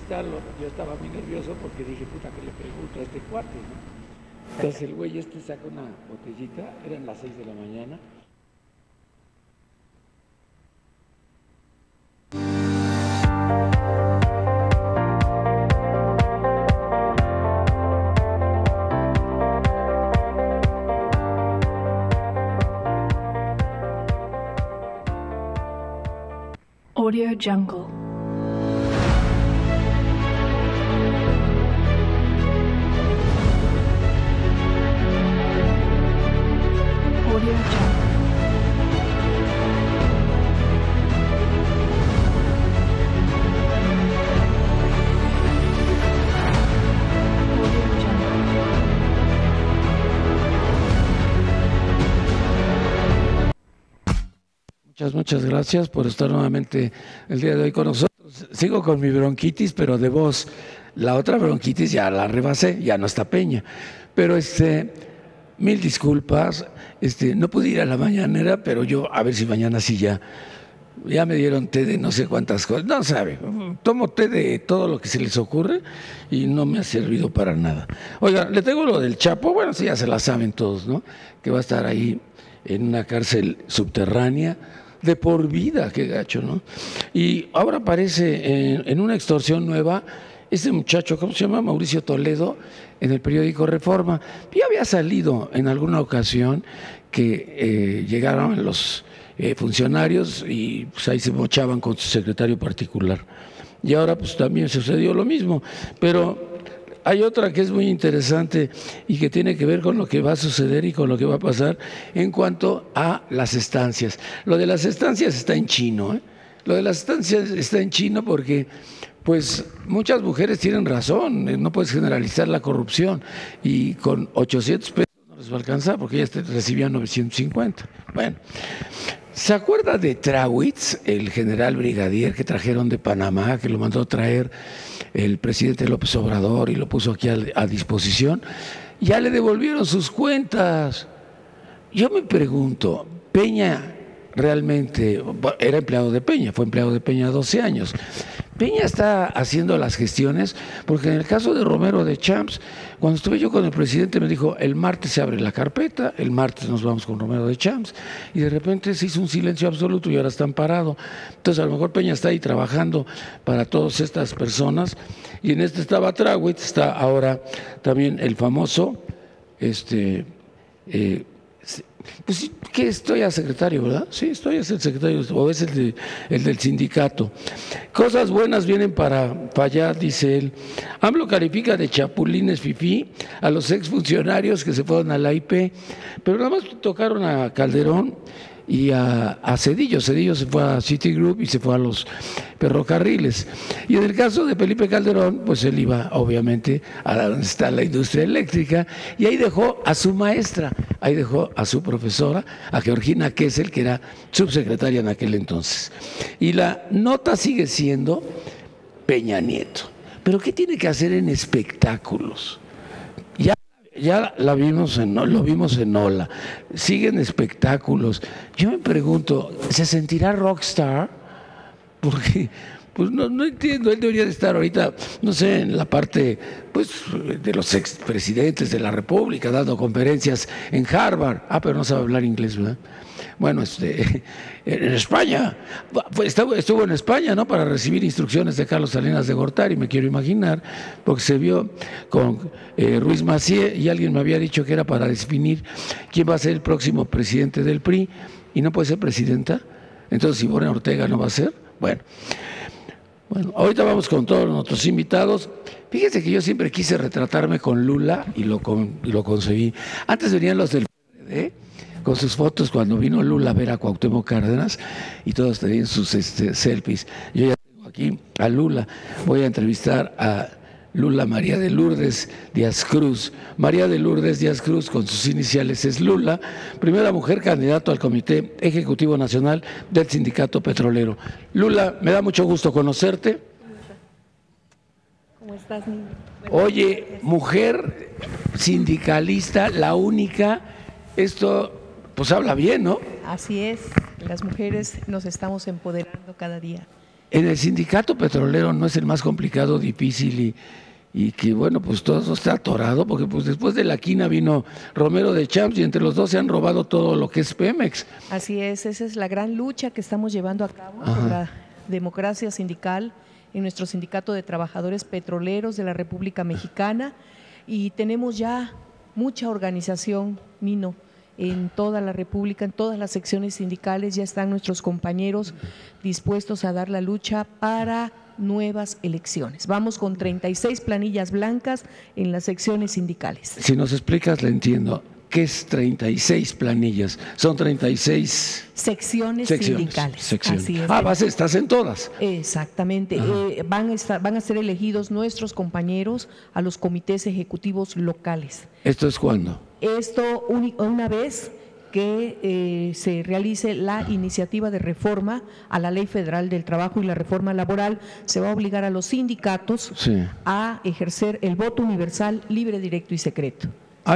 entrevistarlo, yo estaba muy nervioso porque dije, puta, que le pregunto a este cuate, ¿no? Entonces el güey saca una botellita, eran las 6 de la mañana. Audio Jungle. Audio Jungle. Muchas gracias por estar nuevamente el día de hoy con nosotros. Sigo con mi bronquitis, pero de voz. La otra bronquitis ya la rebasé, ya no está Peña. Pero mil disculpas, no pude ir a la mañanera, pero yo a ver si mañana sí ya me dieron té de no sé cuántas cosas. No sabe, tomo té de todo lo que se les ocurre y no me ha servido para nada. Oiga, le tengo lo del Chapo, bueno, sí, ya se la saben todos, ¿no? Que va a estar ahí en una cárcel subterránea de por vida, qué gacho, ¿no? Y ahora aparece en una extorsión nueva este muchacho, ¿cómo se llama? Mauricio Toledo, en el periódico Reforma. Ya había salido en alguna ocasión que llegaron los funcionarios y pues ahí se mochaban con su secretario particular. Y ahora pues también sucedió lo mismo, pero hay otra que es muy interesante y que tiene que ver con lo que va a suceder y con lo que va a pasar en cuanto a las estancias. Lo de las estancias está en chino, ¿eh? Lo de las estancias está en chino porque pues muchas mujeres tienen razón, no puedes generalizar la corrupción y con 800 pesos no les va a alcanzar porque ellas recibían 950. Bueno, ¿se acuerda de Trawitz, el general brigadier que trajeron de Panamá, que lo mandó traer el presidente López Obrador y lo puso aquí a disposición? Ya le devolvieron sus cuentas. Yo me pregunto, Peña realmente era empleado de Peña, fue empleado de Peña 12 años. Peña está haciendo las gestiones, porque en el caso de Romero de Champs, cuando estuve yo con el presidente me dijo, el martes se abre la carpeta, el martes nos vamos con Romero de Champs, y de repente se hizo un silencio absoluto y ahora están parados. Entonces a lo mejor Peña está ahí trabajando para todas estas personas, y en estaba Trawitz, está ahora también el famoso, pues que estoy a secretario, ¿verdad? Sí, estoy a ser secretario, o es el del sindicato. Cosas buenas vienen para allá, dice él. AMLO califica de chapulines fifí a los exfuncionarios que se fueron a la IP, pero nada más tocaron a Calderón y a Zedillo. Zedillo se fue a Citigroup y se fue a los ferrocarriles. Y en el caso de Felipe Calderón, pues él iba obviamente a donde está la industria eléctrica y ahí dejó a su maestra, ahí dejó a su profesora, a Georgina Kessel, que era subsecretaria en aquel entonces. Y la nota sigue siendo Peña Nieto. ¿Pero qué tiene que hacer en espectáculos? Ya lo vimos en Ola, siguen espectáculos. Yo me pregunto, ¿se sentirá rockstar? Porque pues no entiendo, él debería de estar ahorita, no sé, en la parte pues de los expresidentes de la República, dando conferencias en Harvard. Pero no sabe hablar inglés, ¿verdad? Bueno, en España, estuvo en España, ¿no? Para recibir instrucciones de Carlos Salinas de Gortari, me quiero imaginar, porque se vio con Ruiz Massieu y alguien me había dicho que era para definir quién va a ser el próximo presidente del PRI y no puede ser presidenta. Entonces, Ivonne Ortega no va a ser. Bueno, ahorita vamos con todos nuestros invitados. Fíjense que yo siempre quise retratarme con Lula y lo conseguí. Antes venían los del PRD con sus fotos cuando vino Lula a ver a Cuauhtémoc Cárdenas y todos tenían sus selfies. Yo ya tengo aquí a Lula. Voy a entrevistar a Lula María de Lourdes Díaz Cruz. María de Lourdes Díaz Cruz, con sus iniciales, es Lula, primera mujer candidato al Comité Ejecutivo Nacional del Sindicato Petrolero. Lula, me da mucho gusto conocerte. ¿Cómo estás, niño? Oye, mujer sindicalista, la única, esto pues habla bien, ¿no? Así es, las mujeres nos estamos empoderando cada día En el sindicato petrolero no es el más complicado, difícil y que bueno, pues todo eso está atorado, porque pues después de la quina vino Romero de Champs y entre los dos se han robado todo lo que es Pemex. Así es, esa es la gran lucha que estamos llevando a cabo por la democracia sindical en nuestro Sindicato de Trabajadores Petroleros de la República Mexicana, y tenemos ya mucha organización, Nino, en toda la República, en todas las secciones sindicales. Ya están nuestros compañeros dispuestos a dar la lucha para nuevas elecciones. Vamos con 36 planillas blancas en las secciones sindicales. Si nos explicas, le entiendo. ¿Qué es 36 planillas? Son 36 secciones sindicales. Secciones. Así es. Estás en todas. Exactamente. Van a ser elegidos nuestros compañeros a los comités ejecutivos locales. ¿Esto es cuándo? Esto una vez que se realice la iniciativa de reforma a la Ley Federal del Trabajo y la reforma laboral, se va a obligar a los sindicatos a ejercer el voto universal, libre, directo y secreto.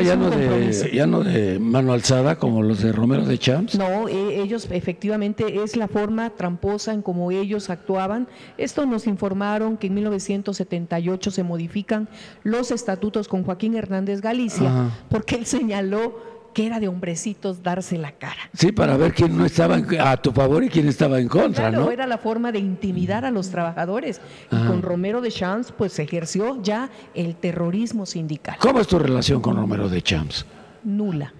Ya no de mano alzada como los de Romero de Champs. No, ellos efectivamente es la forma tramposa en cómo ellos actuaban. Esto nos informaron que en 1978 se modifican los estatutos con Joaquín Hernández Galicia, porque él señaló que era de hombrecitos darse la cara. Sí, para ver quién no estaba a tu favor y quién estaba en contra, claro, ¿no? Era la forma de intimidar a los trabajadores. Y con Romero de Champs, pues se ejerció ya el terrorismo sindical. ¿Cómo es tu relación con Romero de Champs? Nula.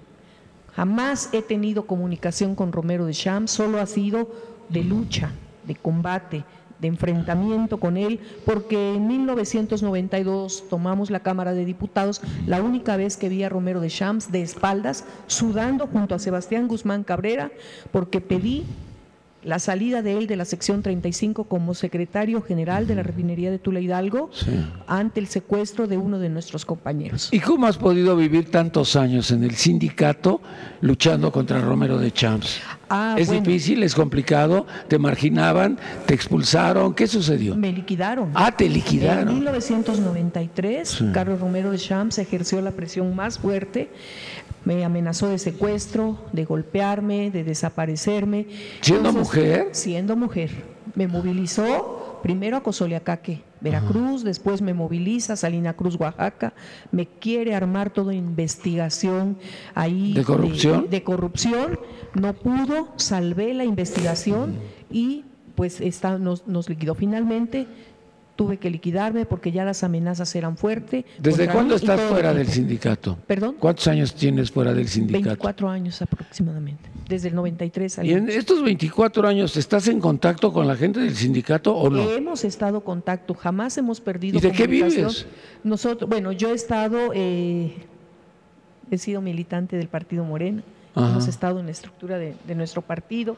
Jamás he tenido comunicación con Romero de Champs, solo ha sido de lucha, de combate, de enfrentamiento con él, porque en 1992 tomamos la Cámara de Diputados, la única vez que vi a Romero de Champs de espaldas, sudando junto a Sebastián Guzmán Cabrera, porque pedí la salida de él de la sección 35 como secretario general de la refinería de Tula Hidalgo ante el secuestro de uno de nuestros compañeros. ¿Y cómo has podido vivir tantos años en el sindicato luchando contra Romero de Champs? ¿Es difícil? ¿Es complicado? ¿Te marginaban? ¿Te expulsaron? ¿Qué sucedió? Me liquidaron. Te liquidaron. En 1993, Carlos Romero de Champs ejerció la presión más fuerte. Me amenazó de secuestro, de golpearme, de desaparecerme. ¿Siendo mujer? Siendo mujer. Me movilizó primero a Cozoleacaque, Veracruz, después me moviliza a Salina Cruz, Oaxaca. Me quiere armar toda investigación ahí. ¿De corrupción? De corrupción. No pudo, salvé la investigación y pues nos liquidó finalmente. Tuve que liquidarme porque ya las amenazas eran fuertes. ¿Desde cuándo estás fuera del sindicato? ¿Perdón? ¿Cuántos años tienes fuera del sindicato? 24 años aproximadamente, desde el 93 al ¿Y en estos 24 años estás en contacto con la gente del sindicato o no? Hemos estado en contacto, jamás hemos perdido ¿Y de qué comunicación. vives? Yo he estado, he sido militante del Partido Morena. Hemos estado en la estructura de nuestro partido,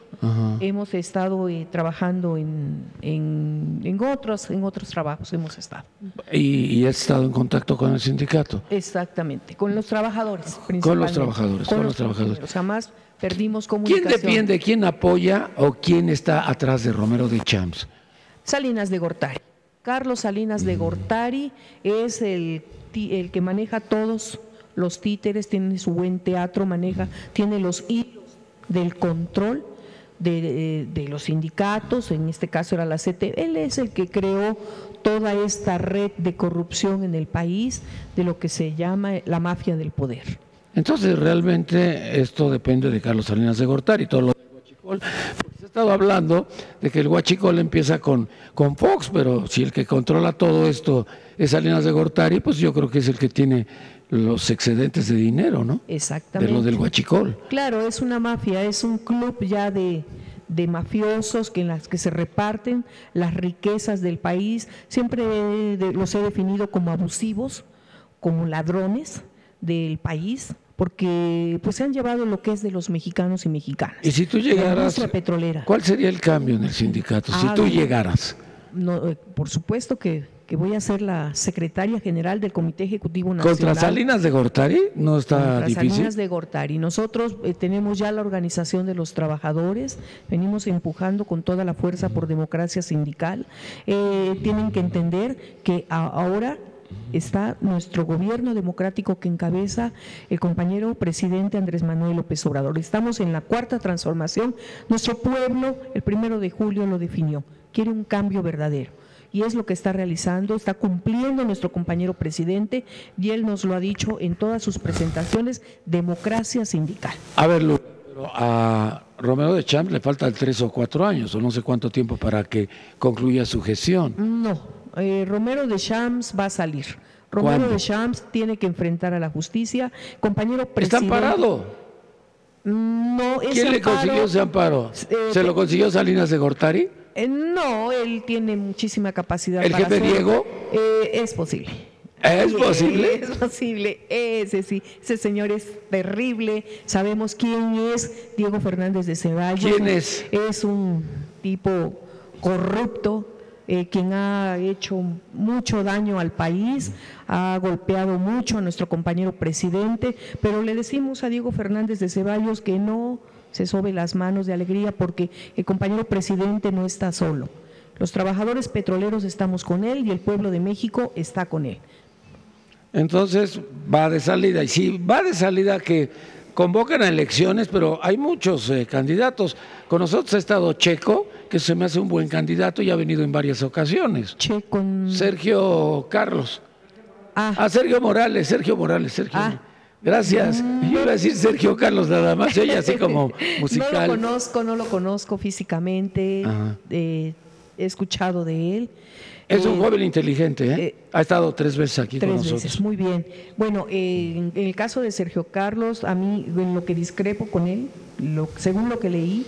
hemos estado trabajando en otros trabajos, hemos estado. ¿Y has estado en contacto con el sindicato? Exactamente, con los trabajadores principalmente. Con los trabajadores. Jamás perdimos comunicación. ¿Quién defiende, quién apoya o quién está atrás de Romero de Champs? Salinas de Gortari. Carlos Salinas de Gortari es el que maneja todos los títeres, tiene su buen teatro, tiene los hilos del control de los sindicatos, en este caso era la CT. Él es el que creó toda esta red de corrupción en el país, de lo que se llama la mafia del poder. Entonces realmente esto depende de Carlos Salinas de Gortari, todo lo del huachicol. Se ha estado hablando de que el huachicol empieza con Fox, pero si el que controla todo esto es Salinas de Gortari, pues yo creo que es el que tiene los excedentes de dinero, ¿no? Exactamente. De lo del huachicol. Claro, es una mafia, es un club ya de mafiosos en las que se reparten las riquezas del país. Siempre los he definido como abusivos, como ladrones del país, porque pues se han llevado lo que es de los mexicanos y mexicanas. Y si tú llegaras, la industria petrolera. ¿Cuál sería el cambio en el sindicato si tú llegaras? No, por supuesto que voy a ser la secretaria general del Comité Ejecutivo Nacional. ¿Contra Salinas de Gortari? ¿No está difícil? Salinas de Gortari. Nosotros tenemos ya la organización de los trabajadores, venimos empujando con toda la fuerza por democracia sindical. Tienen que entender que ahora está nuestro gobierno democrático que encabeza el compañero presidente Andrés Manuel López Obrador. Estamos en la cuarta transformación. Nuestro pueblo, el 1 de julio lo definió, quiere un cambio verdadero. Y es lo que está realizando, está cumpliendo nuestro compañero presidente, y él nos lo ha dicho en todas sus presentaciones: democracia sindical. A ver, Lu, pero a Romero de Champs le faltan 3 o 4 años, o no sé cuánto tiempo para que concluya su gestión. No, Romero de Champs va a salir. Romero ¿Cuándo? de Champs tiene que enfrentar a la justicia. Compañero ¿Está presidente. amparado? No, ese ¿Quién le amparo, consiguió ese amparo? ¿Se lo consiguió Salinas de Gortari? No, él tiene muchísima capacidad. ¿El para jefe hacerlo. Diego? Es posible. ¿Es posible? Es posible, ese señor es terrible. Sabemos quién es Diego Fernández de Ceballos. ¿Quién es? Es un tipo corrupto, quien ha hecho mucho daño al país, ha golpeado mucho a nuestro compañero presidente, pero le decimos a Diego Fernández de Ceballos que no se sobe las manos de alegría, porque el compañero presidente no está solo. Los trabajadores petroleros estamos con él y el pueblo de México está con él. Entonces va de salida, y sí, va de salida, que convocan a elecciones, pero hay muchos candidatos. Con nosotros ha estado Checo, que se me hace un buen candidato y ha venido en varias ocasiones. Sergio Carlos. Sergio Morales. Gracias. Yo iba a decir Sergio Carlos nada más, oye, así como musical. No lo conozco físicamente, he escuchado de él. Es un joven inteligente, ¿eh? Ha estado 3 veces aquí con nosotros. 3 veces, muy bien. Bueno, en el caso de Sergio Carlos, a mí en lo que discrepo con él, según lo que leí,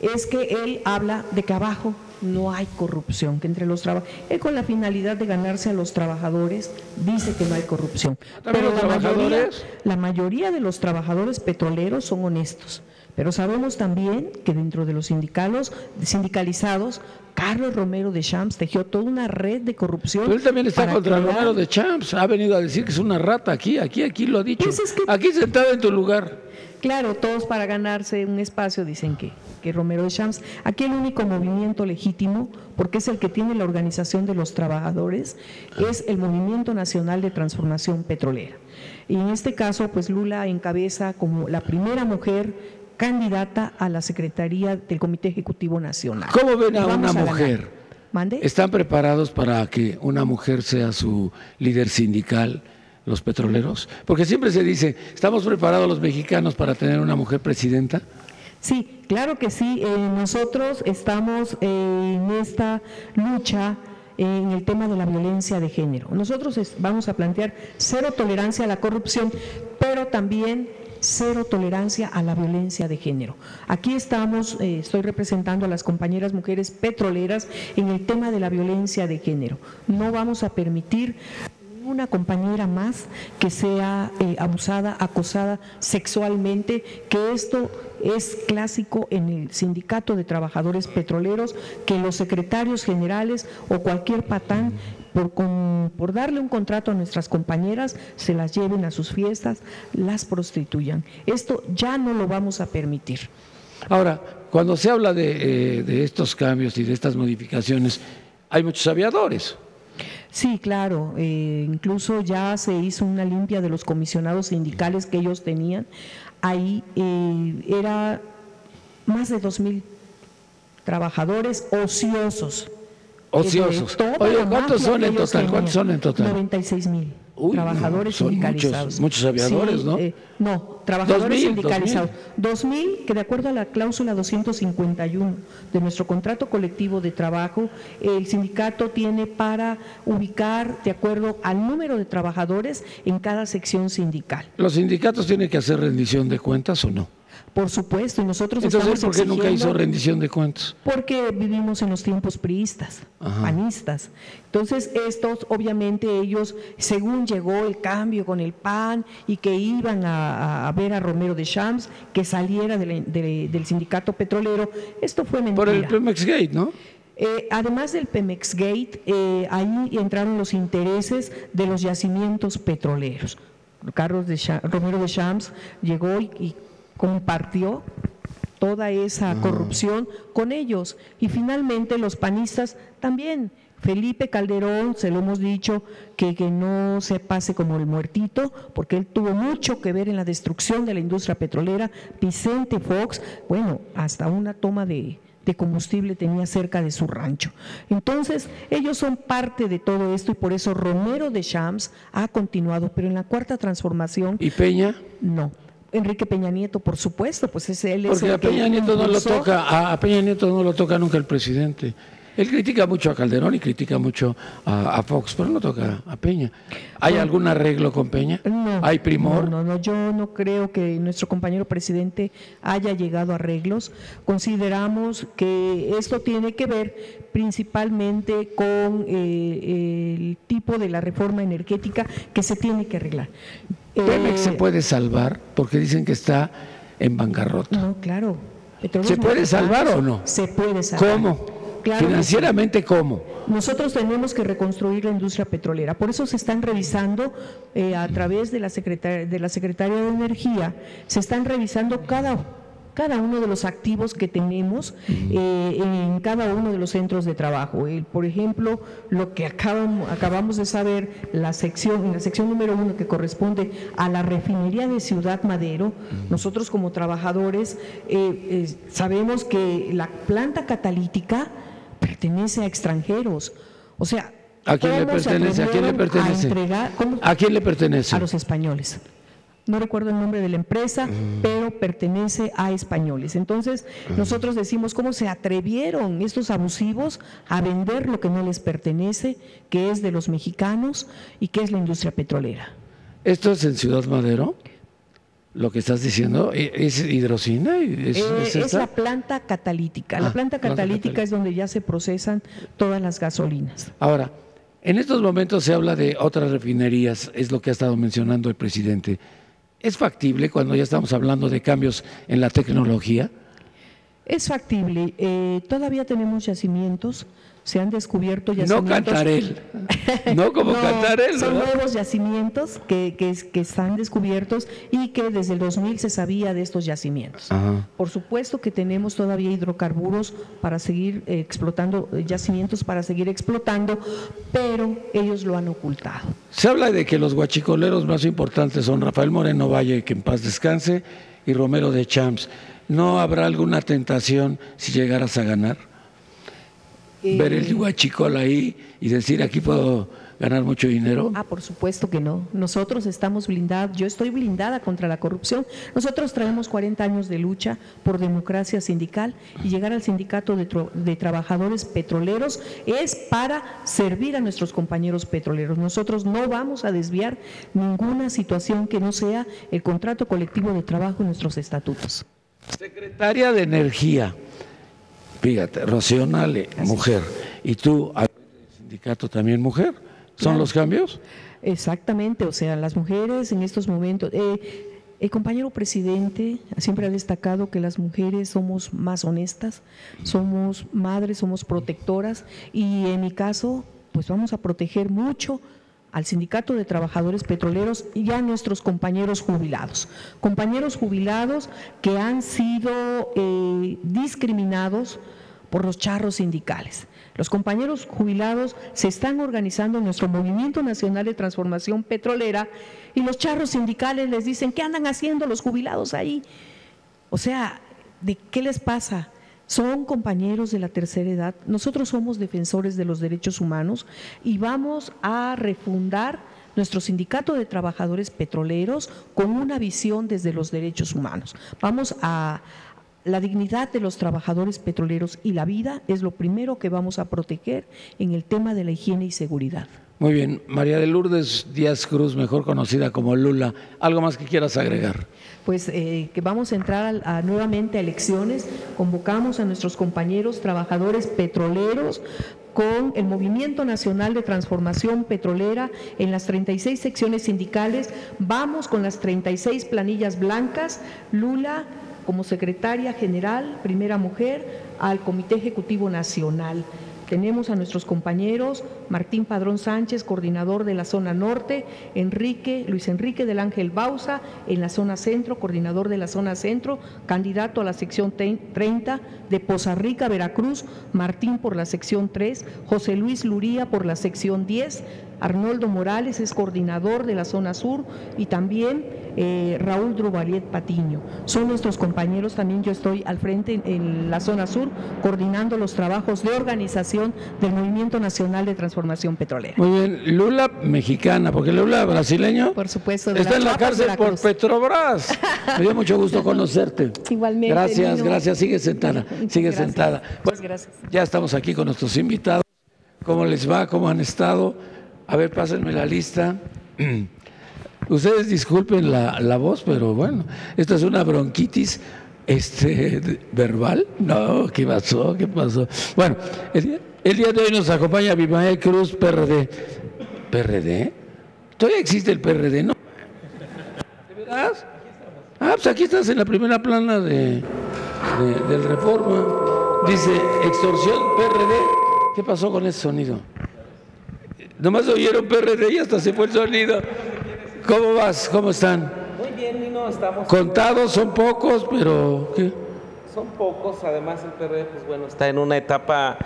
es que él habla de que abajo no hay corrupción, que entre los trabajadores, él con la finalidad de ganarse a los trabajadores dice que no hay corrupción. ¿También Pero los trabajadores? la mayoría de los trabajadores petroleros son honestos. Pero sabemos también que dentro de los sindicalizados, Carlos Romero de Champs tejió toda una red de corrupción. Pero él también está contra crear... Romero de Champs. Ha venido a decir que es una rata aquí lo ha dicho. Pues es que... Aquí sentado en tu lugar. Claro, todos para ganarse un espacio dicen que Romero de Champs. Aquí el único movimiento legítimo, porque es el que tiene la organización de los trabajadores, es el Movimiento Nacional de Transformación Petrolera. Y en este caso, pues Lula encabeza como la primera mujer candidata a la Secretaría del Comité Ejecutivo Nacional. ¿Cómo ven a una mujer? ¿Mande? ¿Están preparados para que una mujer sea su líder sindical, los petroleros? Porque siempre se dice, ¿estamos preparados los mexicanos para tener una mujer presidenta? Sí, claro que sí. Nosotros estamos en esta lucha en el tema de la violencia de género. Nosotros vamos a plantear 0 tolerancia a la corrupción, pero también 0 tolerancia a la violencia de género. Aquí estamos, estoy representando a las compañeras mujeres petroleras en el tema de la violencia de género. No vamos a permitir una compañera más que sea abusada, acosada sexualmente, que esto es clásico en el Sindicato de Trabajadores Petroleros, que los secretarios generales o cualquier patán por darle un contrato a nuestras compañeras, se las lleven a sus fiestas, las prostituyan. Esto ya no lo vamos a permitir. Ahora, cuando se habla de estos cambios y de estas modificaciones, hay muchos aviadores. Sí, claro, incluso ya se hizo una limpia de los comisionados sindicales que ellos tenían. Ahí era más de 2,000 trabajadores ociosos. Ociosos. Oye, ¿cuántos son en total? ¿Cuántos son en total? 96,000 trabajadores son sindicalizados. Muchos aviadores, sí, ¿no? No, trabajadores 2,000, sindicalizados. 2,000 que de acuerdo a la cláusula 251 de nuestro contrato colectivo de trabajo, el sindicato tiene para ubicar de acuerdo al número de trabajadores en cada sección sindical. ¿Los sindicatos tienen que hacer rendición de cuentas o no? Por supuesto, y nosotros entonces, estamos ¿por qué nunca hizo exigiendo, rendición de cuentas? Porque vivimos en los tiempos priistas, panistas. Entonces, estos, obviamente, ellos, según llegó el cambio con el PAN y que iban a ver a Romero de Champs, que saliera del sindicato petrolero, esto fue mentira. Por el Pemex Gate, ¿no? Además del Pemex Gate, ahí entraron los intereses de los yacimientos petroleros. Romero de Champs llegó y compartió toda esa corrupción con ellos, y finalmente los panistas también Felipe Calderón, se lo hemos dicho, que no se pase como el muertito, porque él tuvo mucho que ver en la destrucción de la industria petrolera. Vicente Fox, bueno, hasta una toma de combustible tenía cerca de su rancho. Entonces, ellos son parte de todo esto y por eso Romero de Champs ha continuado, pero en la Cuarta Transformación… ¿Y Peña? No. Enrique Peña Nieto, por supuesto, pues él es porque el a Peña Nieto no lo toca, a Peña Nieto no lo toca nunca el presidente. Él critica mucho a Calderón y critica mucho a Fox, pero no toca a Peña. ¿Hay algún arreglo con Peña? No. ¿Hay primor? No, yo no creo que nuestro compañero presidente haya llegado a arreglos. Consideramos que esto tiene que ver principalmente con el tipo de la reforma energética que se tiene que arreglar. ¿Pemex se puede salvar? Porque dicen que está en bancarrota. No, claro. ¿Se puede salvar o no? Se puede salvar. ¿Cómo? Claro, ¿Financieramente cómo? Nosotros tenemos que reconstruir la industria petrolera, por eso se están revisando a través de la Secretaría de Energía, se están revisando cada uno de los activos que tenemos en cada uno de los centros de trabajo. Por ejemplo, lo que acabamos de saber, en la sección número 1 que corresponde a la refinería de Ciudad Madero, nosotros como trabajadores sabemos que la planta catalítica pertenece a extranjeros. O sea, ¿a quién le pertenece? ¿A quién le pertenece? ¿A quién le pertenece? A los españoles. No recuerdo el nombre de la empresa, pero pertenece a españoles. Entonces, nosotros decimos cómo se atrevieron estos abusivos a vender lo que no les pertenece, que es de los mexicanos y que es la industria petrolera. ¿Esto es en Ciudad Madero? Lo que estás diciendo, ¿es hidrocina? Es la planta catalítica. La planta catalítica es donde ya se procesan todas las gasolinas. Ahora, en estos momentos se habla de otras refinerías, es lo que ha estado mencionando el presidente. ¿Es factible cuando ya estamos hablando de cambios en la tecnología? Es factible. Todavía tenemos yacimientos. Se han descubierto yacimientos. No Cantarell, no como Cantarell. Son nuevos yacimientos que están descubiertos y que desde el 2000 se sabía de estos yacimientos. Ajá. Por supuesto que tenemos todavía hidrocarburos para seguir explotando, yacimientos para seguir explotando, pero ellos lo han ocultado. Se habla de que los guachicoleros más importantes son Rafael Moreno Valle, que en paz descanse, y Romero de Champs. ¿No habrá alguna tentación si llegaras a ganar? Ver el guachicol ahí y decir, aquí puedo ganar mucho dinero. Por supuesto que no. Nosotros estamos blindados, yo estoy blindada contra la corrupción. Nosotros traemos 40 años de lucha por democracia sindical y llegar al sindicato de trabajadores petroleros es para servir a nuestros compañeros petroleros. Nosotros no vamos a desviar ninguna situación que no sea el contrato colectivo de trabajo en nuestros estatutos. Secretaria de Energía. Fíjate, Rocío Nale, mujer, y tú, al sindicato también mujer, ¿son los cambios? Exactamente, o sea, las mujeres en estos momentos, el compañero presidente siempre ha destacado que las mujeres somos más honestas, somos madres, somos protectoras y en mi caso, pues vamos a proteger mucho al Sindicato de Trabajadores Petroleros y a nuestros compañeros jubilados que han sido discriminados por los charros sindicales. Los compañeros jubilados se están organizando en nuestro Movimiento Nacional de Transformación Petrolera y los charros sindicales les dicen, ¿qué andan haciendo los jubilados ahí? O sea, ¿de qué les pasa? Son compañeros de la tercera edad. Nosotros somos defensores de los derechos humanos y vamos a refundar nuestro Sindicato de Trabajadores Petroleros con una visión desde los derechos humanos. La dignidad de los trabajadores petroleros y la vida es lo primero que vamos a proteger en el tema de la higiene y seguridad. Muy bien. María de Lourdes Díaz Cruz, mejor conocida como Lula, ¿algo más que quieras agregar? Pues que vamos a entrar nuevamente a elecciones, convocamos a nuestros compañeros trabajadores petroleros con el Movimiento Nacional de Transformación Petrolera en las 36 secciones sindicales, vamos con las 36 planillas blancas, Lula como secretaria general, primera mujer, al Comité Ejecutivo Nacional. Tenemos a nuestros compañeros Martín Padrón Sánchez, coordinador de la zona norte, Luis Enrique del Ángel Bauza en la zona centro, coordinador de la zona centro, candidato a la sección 30, de Poza Rica, Veracruz, Martín por la sección 3, José Luis Luría por la sección 10, Arnoldo Morales es coordinador de la zona sur y también Raúl Drubaliet Patiño. Son nuestros compañeros, también yo estoy al frente en la zona sur coordinando los trabajos de organización del Movimiento Nacional de Transformación Petrolera. Muy bien, Lula mexicana, porque Lula brasileño. Por supuesto. Está en la cárcel por Petrobras. Me dio mucho gusto conocerte. Igualmente. Gracias, Nino. gracias. Sigue sentada, sigue Gracias. sentada. Muchas gracias. Ya estamos aquí con nuestros invitados. ¿Cómo les va? ¿Cómo han estado? A ver, pásenme la lista. Ustedes disculpen la voz, pero bueno, esta es una bronquitis verbal. No, ¿qué pasó? ¿Qué pasó? Bueno, el día de hoy nos acompaña Abimael Cruz, PRD. ¿PRD? ¿Todavía existe el PRD, no? ¿De veras? Ah, pues aquí estás en la primera plana del Reforma. Dice, extorsión, PRD. ¿Qué pasó con ese sonido? Nomás oyeron PRD y hasta se fue el sonido. ¿Cómo vas? ¿Cómo están? Muy bien, Nino, estamos... Contados, son pocos, pero... ¿qué? Son pocos, además el PRD, pues bueno, está en una etapa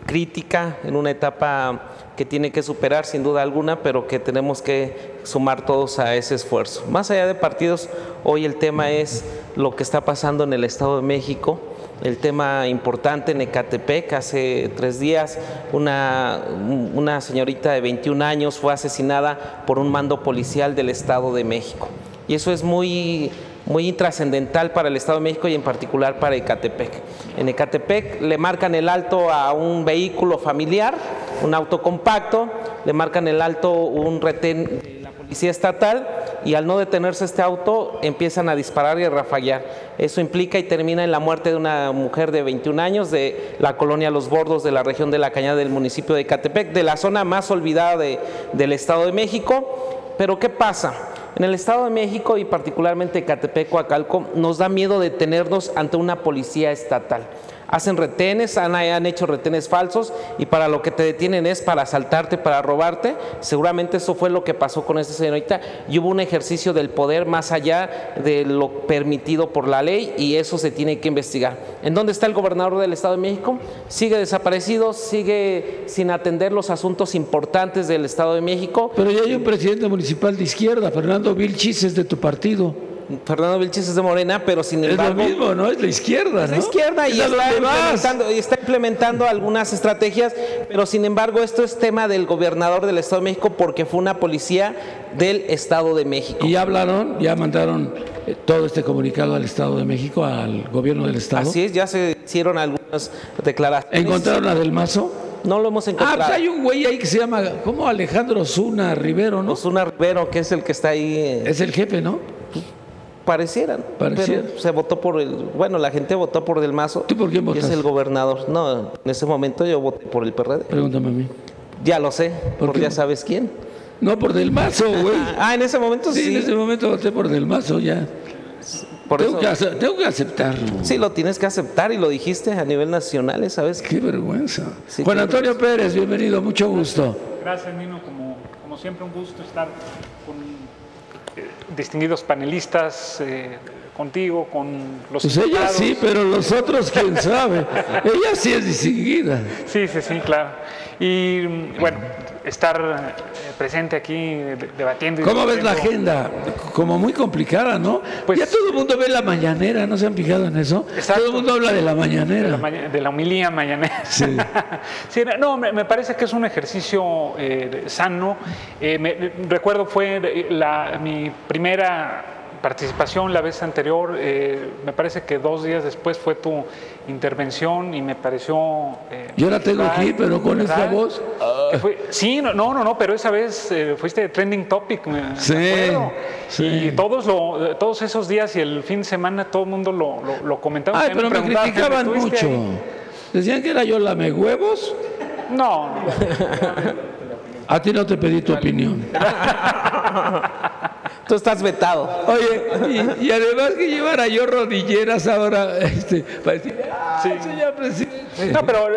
crítica, en una etapa que tiene que superar sin duda alguna, pero que tenemos que sumar todos a ese esfuerzo. Más allá de partidos, hoy el tema es lo que está pasando en el Estado de México. El tema importante en Ecatepec, hace 3 días una señorita de 21 años fue asesinada por un mando policial del Estado de México. Y eso es muy trascendental para el Estado de México y en particular para Ecatepec. En Ecatepec le marcan el alto a un vehículo familiar, un auto compacto, le marcan el alto un retén de la Policía Estatal y al no detenerse este auto empiezan a disparar y a rafaguear. Eso implica y termina en la muerte de una mujer de 21 años de la colonia Los Bordos de la región de La Cañada del municipio de Ecatepec, de la zona más olvidada del Estado de México. Pero ¿qué pasa? En el Estado de México y particularmente Ecatepec, Coacalco, nos da miedo detenernos ante una policía estatal. Hacen retenes, han hecho retenes falsos y para lo que te detienen es para asaltarte, para robarte. Seguramente eso fue lo que pasó con esta señorita y hubo un ejercicio del poder más allá de lo permitido por la ley y eso se tiene que investigar. ¿En dónde está el gobernador del Estado de México? Sigue desaparecido, sigue sin atender los asuntos importantes del Estado de México. Pero ya hay un presidente municipal de izquierda, Fernando Vilchis, es de tu partido. Fernando Vilchis es de Morena, pero sin embargo... Es lo mismo, ¿no? Es la izquierda, ¿no? Es la izquierda y está implementando algunas estrategias, pero sin embargo esto es tema del gobernador del Estado de México porque fue una policía del Estado de México. Y ya hablaron, ya mandaron todo este comunicado al Estado de México, al gobierno del Estado. Así es, ya se hicieron algunas declaraciones. ¿Encontraron a Del Mazo? No lo hemos encontrado. Ah, pues hay un güey ahí que se llama, ¿cómo? Alejandro Osuna Rivero, ¿no? Osuna Rivero, que es el que está ahí. Es el jefe, ¿no? Pareciera, ¿no? Pareciera. Pero se votó por la gente votó por Del Mazo. ¿Tú por quién que votaste? es el gobernador. No, en ese momento yo voté por el PRD. Pregúntame a mí. Ya lo sé, ¿Por porque qué? ya sabes quién. No, por Del Mazo, güey. Ah, en ese momento sí. Sí, en ese momento voté por Del Mazo, ya. Por Tengo eso, que aceptarlo. sí, lo tienes que aceptar y lo dijiste a nivel nacional, ¿sabes? Qué vergüenza. Sí, Juan qué Antonio Pérez, bienvenido, mucho gusto. Gracias, Nino. Como siempre, un gusto estar con distinguidos panelistas, contigo, con los Pues ella invitados. sí, pero los otros, quién sabe. Ella sí es distinguida. Sí, claro. Y bueno, estar presente aquí debatiendo. ¿Cómo ves la agenda? Como muy complicada, ¿no? Pues- ya todo el mundo ve la mañanera, ¿no se han fijado en eso? Exacto. Todo el mundo habla de la mañanera. De la homilía mañanera. Sí. Sí, no, me parece que es un ejercicio sano. Recuerdo fue mi primera participación la vez anterior, me parece que 2 días después fue tu intervención y me pareció... Yo la tengo aquí, pero con ¿verdad? esta voz. Sí, no, pero esa vez fuiste trending topic, me Sí, acuerdo. sí. Y todos esos días y el fin de semana todo el mundo lo comentaba. Ay, pero me preguntaban, criticaban ¿estuviste mucho. ahí? Decían que era yo lamehuevos. No. A ti no te pedí tu opinión. Tú estás vetado. Oye, y además que llevara yo rodilleras ahora, para decir, Sí. señor presidente. No, pero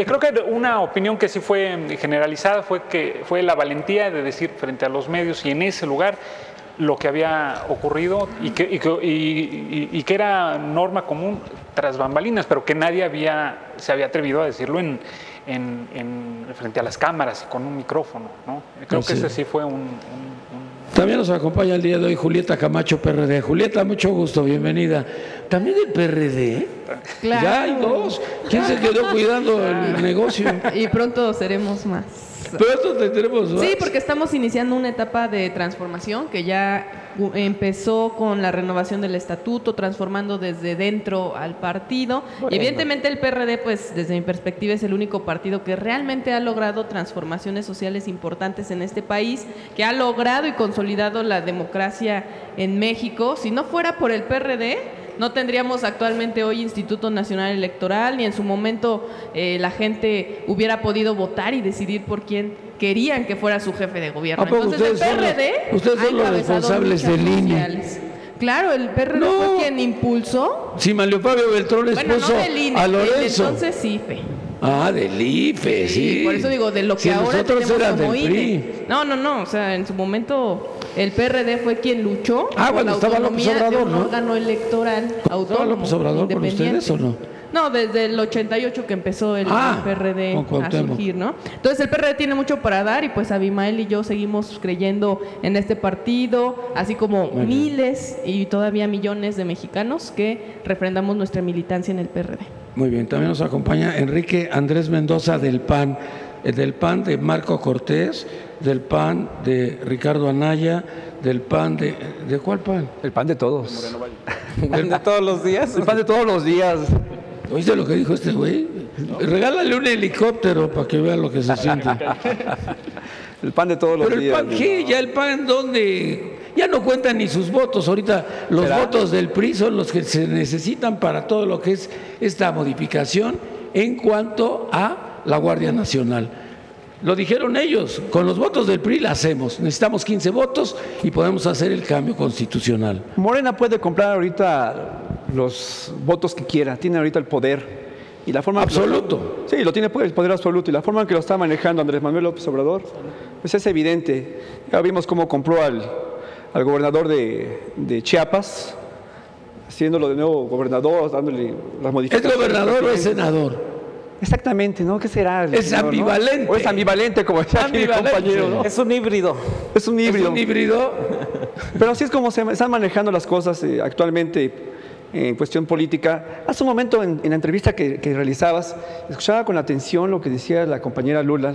creo que una opinión que sí fue generalizada fue la valentía de decir frente a los medios y en ese lugar lo que había ocurrido y que era norma común tras bambalinas, pero que nadie se había atrevido a decirlo frente a las cámaras y con un micrófono, ¿no? Creo que ese sí fue También nos acompaña el día de hoy Julieta Camacho, PRD. Julieta, mucho gusto, bienvenida. ¿También del PRD? Claro. Ya hay dos. ¿Quién se quedó cuidando el negocio? Y pronto seremos más. Pronto tendremos más. Sí, porque estamos iniciando una etapa de transformación que ya empezó con la renovación del estatuto, transformando desde dentro al partido. Y evidentemente el PRD, pues desde mi perspectiva, es el único partido que realmente ha logrado transformaciones sociales importantes en este país, que ha logrado y consolidado la democracia en México. Si no fuera por el PRD, no tendríamos actualmente hoy Instituto Nacional Electoral, ni en su momento la gente hubiera podido votar y decidir por quién querían que fuera su jefe de gobierno. Entonces el PRD ustedes son los responsables del INE. Claro, el PRD fue quien impulsó. Si Manlio Fabio Beltrón les Bueno, puso no del INE, a Lorenzo. entonces IFE. Ah, del IFE, sí. Por eso digo, de lo que Si ahora nosotros tenemos eran como del INE. PRI. No, o sea, en su momento el PRD fue quien luchó por cuando la estaba López autonomía de Obrador, un ¿no? órgano electoral ¿Estaba autónomo, López Obrador con independiente. ustedes o no? No, desde el 88 que empezó el PRD con a Cuauhtémoc. surgir, ¿no? Entonces el PRD tiene mucho para dar y pues Abimael y yo seguimos creyendo en este partido, así como miles y todavía millones de mexicanos que refrendamos nuestra militancia en el PRD. Muy bien, también nos acompaña Enrique Andrés Mendoza del PAN de Marco Cortés, del PAN de Ricardo Anaya, del PAN ¿de cuál PAN? El pan de todos. ¿El de todos los días? El pan de todos los días. ¿Oíste lo que dijo este güey? Regálale un helicóptero para que vea lo que se siente. El pan de todos los Pero el días. PAN, ¿qué? Ya el PAN, ¿dónde? Ya no cuentan ni sus votos. Ahorita los votos del PRI son los que se necesitan para todo lo que es esta modificación en cuanto a la Guardia Nacional. Lo dijeron ellos, con los votos del PRI la hacemos. Necesitamos 15 votos y podemos hacer el cambio constitucional. Morena puede comprar ahorita los votos que quiera, tiene ahorita el poder. Y la forma Absoluto. Sí, lo tiene el poder absoluto. Y la forma en que lo está manejando Andrés Manuel López Obrador, pues es evidente. Ya vimos cómo compró al gobernador de Chiapas, haciéndolo de nuevo gobernador, dándole las modificaciones. ¿Es gobernador o es senador? Exactamente, ¿no? ¿Qué será? Es señor, ambivalente. ¿no? O es ambivalente, como decía aquí mi compañero, ¿no? Es un híbrido. Es un híbrido. ¿Es un híbrido? Pero así es como se están manejando las cosas actualmente en cuestión política. Hace un momento en la entrevista que realizabas, escuchaba con atención lo que decía la compañera Lula.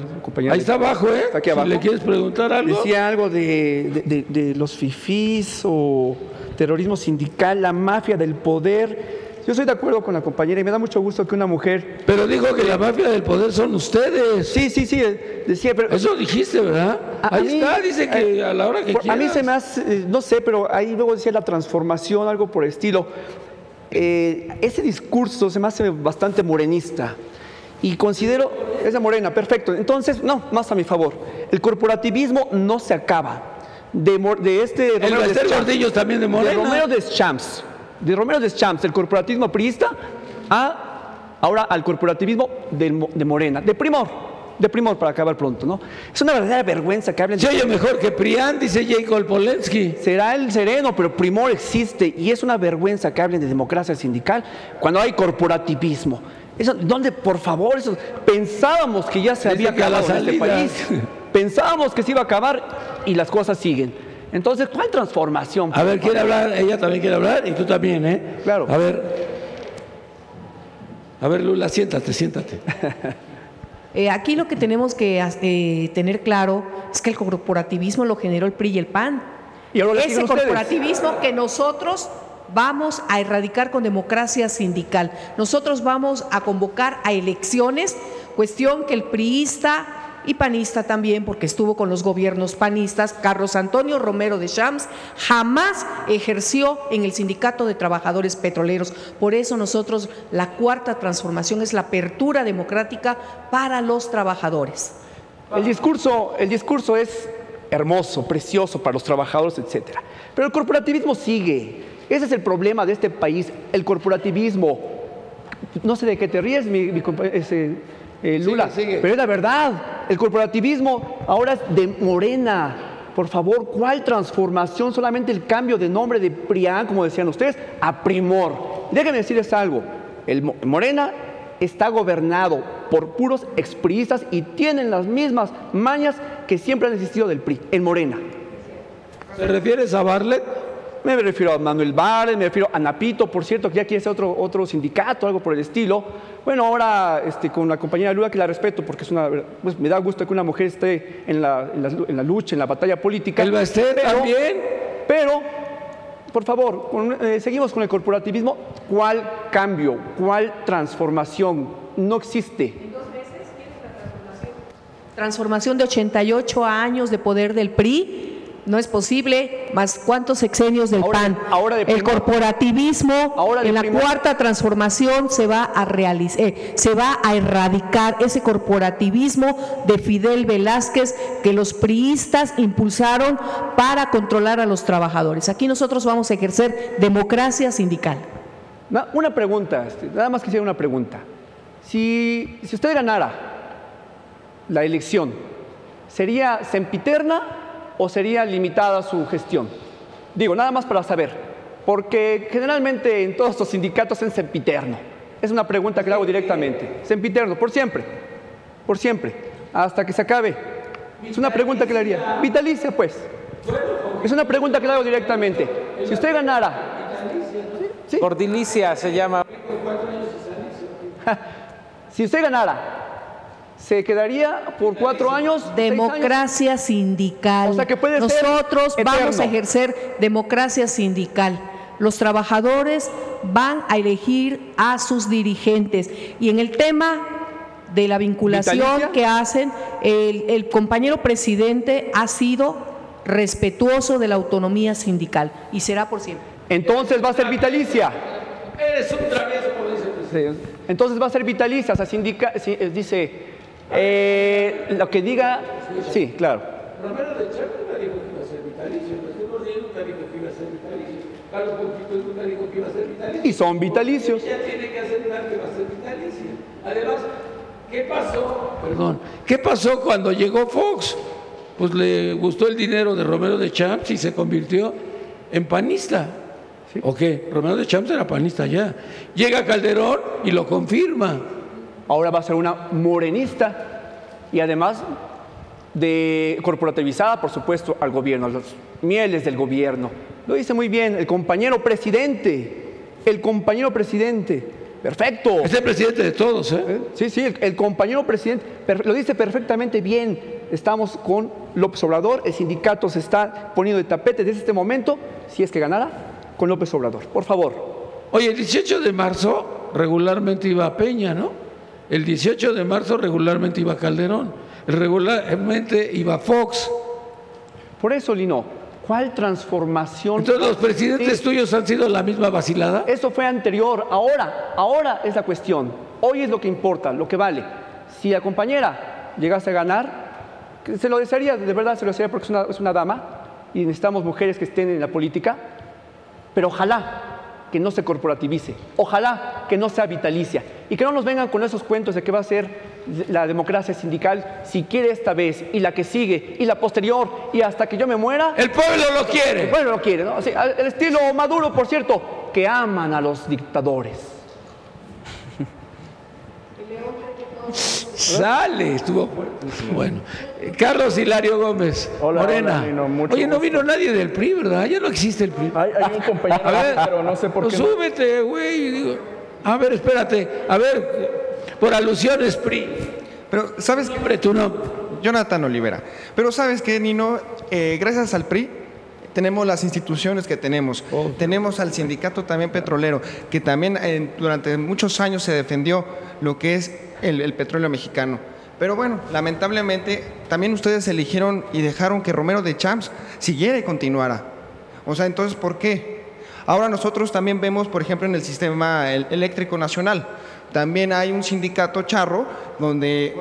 Ahí está abajo, ¿eh? Está aquí abajo. Si le quieres preguntar algo. Decía algo de los fifís o terrorismo sindical, la mafia del poder. Yo estoy de acuerdo con la compañera y me da mucho gusto que una mujer... Pero dijo que la mafia del poder son ustedes. Sí, decía, pero... Eso dijiste, ¿verdad? Ahí está, dice que a la hora que quieras. A mí se me hace, no sé, pero ahí luego decía la transformación, algo por el estilo. Ese discurso se me hace bastante morenista y considero, es de Morena, perfecto. Entonces, no, más a mi favor. El corporativismo no se acaba. El Bester Gordillo también de Morena. De Romero Deschamps, el corporativismo priista, ahora al corporativismo de Morena, de primor para acabar pronto, ¿no? Es una verdadera vergüenza que hablen... Se oye mejor que Prián, dice Jacob Polensky. Será el sereno, pero primor existe y es una vergüenza que hablen de democracia sindical cuando hay corporativismo. Eso, ¿dónde, por favor? Eso, pensábamos que ya se había acabado en este país. Pensábamos que se iba a acabar y las cosas siguen. Entonces, ¿cuál transformación? A ver, quiere hablar, ella también quiere hablar y tú también, ¿eh? Claro. A ver, Lula, siéntate. Aquí lo que tenemos que tener claro es que el corporativismo lo generó el PRI y el PAN. Y ahora ese corporativismo que nosotros vamos a erradicar con democracia sindical. Nosotros vamos a convocar a elecciones, cuestión que el priista y panista también, porque estuvo con los gobiernos panistas, Carlos Antonio Romero Deschamps jamás ejerció en el Sindicato de Trabajadores Petroleros. Por eso nosotros, la cuarta transformación es la apertura democrática para los trabajadores. El discurso es hermoso, precioso para los trabajadores, etcétera. Pero el corporativismo sigue. Ese es el problema de este país, el corporativismo. No sé de qué te ríes, Lula, sigue. pero es la verdad. El corporativismo ahora es de Morena. Por favor, ¿cuál transformación? Solamente el cambio de nombre de PRIAN, como decían ustedes, a Primor. Déjenme decirles algo. Morena está gobernado por puros expriistas y tienen las mismas mañas que siempre han existido del PRI, en Morena. ¿Te refieres a Bartlett? Me refiero a Manuel Bartlett, me refiero a Napito, por cierto, que ya quiere ser otro sindicato, algo por el estilo. Bueno, ahora con la compañera Lula, que la respeto, porque pues, me da gusto que una mujer esté en la lucha, en la batalla política. ¿El Bastet también? Pero, por favor, seguimos con el corporativismo. ¿Cuál cambio? ¿Cuál transformación? No existe. ¿En 2 meses quieres la transformación de 88 años de poder del PRI? No es posible, más cuántos sexenios del PAN. El corporativismo en la cuarta transformación se va a realizar, se va a erradicar ese corporativismo de Fidel Velázquez que los priistas impulsaron para controlar a los trabajadores. Aquí nosotros vamos a ejercer democracia sindical. Una pregunta, nada más quisiera una pregunta. Si usted ganara la elección, ¿sería sempiterna o sería limitada su gestión? Digo, nada más para saber, porque generalmente en todos los sindicatos es sempiterno. Es una pregunta que le hago directamente. Sempiterno, por siempre, hasta que se acabe. Es una pregunta que le haría. Vitalicia, pues. Es una pregunta que le hago directamente. Si usted ganara... ¿Sí? Gordilicia se llama. Si usted ganara, ¿se quedaría por 4 años? Democracia 6 años? sindical. O sea, que puede Nosotros ser vamos eterno. a ejercer democracia sindical. Los trabajadores van a elegir a sus dirigentes. Y en el tema de la vinculación ¿Vitalicia? que hacen, el compañero presidente ha sido respetuoso de la autonomía sindical y será por siempre. Entonces va a ser vitalicia. Eres un travieso, como dice el presidente. Sí. Entonces va a ser vitalicia. O sea, dice, lo que diga... Sí, claro. Romero de Champs nunca dijo que iba a ser vitalicio, José Borges nunca dijo que iba a ser vitalicio, Carlos Poquitos nunca dijo que iba a ser vitalicio. Y son vitalicios. Ya tiene que aceptar que va a ser vitalicio. Además, ¿qué pasó? Perdón, ¿qué pasó cuando llegó Fox? Pues le gustó el dinero de Romero de Champs y se convirtió en panista. ¿Sí? ¿O qué? Romero de Champs era panista ya. Llega Calderón y lo confirma. Ahora va a ser una morenista y además de corporativizada, por supuesto, al gobierno, a los mieles del gobierno. Lo dice muy bien el compañero presidente. Perfecto. Es el presidente de todos, ¿eh? Sí, el compañero presidente lo dice perfectamente bien. Estamos con López Obrador, el sindicato se está poniendo de tapete desde este momento, si es que ganara, con López Obrador. Por favor. Oye, el 18 de marzo regularmente iba Peña, ¿no? El 18 de marzo regularmente iba Calderón, regularmente iba Fox. Por eso, Lino, ¿cuál transformación? Entonces, ¿los presidentes tuyos han sido la misma vacilada? Eso fue anterior. Ahora es la cuestión. Hoy es lo que importa, lo que vale. Si la compañera llegase a ganar, se lo desearía, de verdad se lo desearía porque es una dama y necesitamos mujeres que estén en la política, pero ojalá que no se corporativice, ojalá que no sea vitalicia y que no nos vengan con esos cuentos de que va a ser la democracia sindical si quiere esta vez y la que sigue y la posterior y hasta que yo me muera. El pueblo lo El quiere. pueblo lo quiere, ¿no? Sí, el estilo Maduro, por cierto, que aman a los dictadores. Sale, estuvo fuerte. Bueno, Carlos Hilario Gómez, Hola, Morena. hola, Lino, mucho Oye, no gusto. vino nadie del PRI, ¿verdad? Ya no existe el PRI. Hay un compañero, A ver, pero no sé por pues qué. no. súbete, güey. Digo, a ver, espérate. A ver, por alusiones PRI. Pero, ¿sabes qué? Hombre, tú no. Jonathan Olivera. Pero, ¿sabes qué, Nino? Gracias al PRI tenemos las instituciones que tenemos. Tenemos al sindicato también petrolero, que también durante muchos años se defendió lo que es el petróleo mexicano. Pero bueno, lamentablemente también ustedes eligieron y dejaron que Romero de Champs siguiera y continuara. O sea, entonces, ¿por qué? Ahora nosotros también vemos, por ejemplo, en el sistema eléctrico nacional, también hay un sindicato charro donde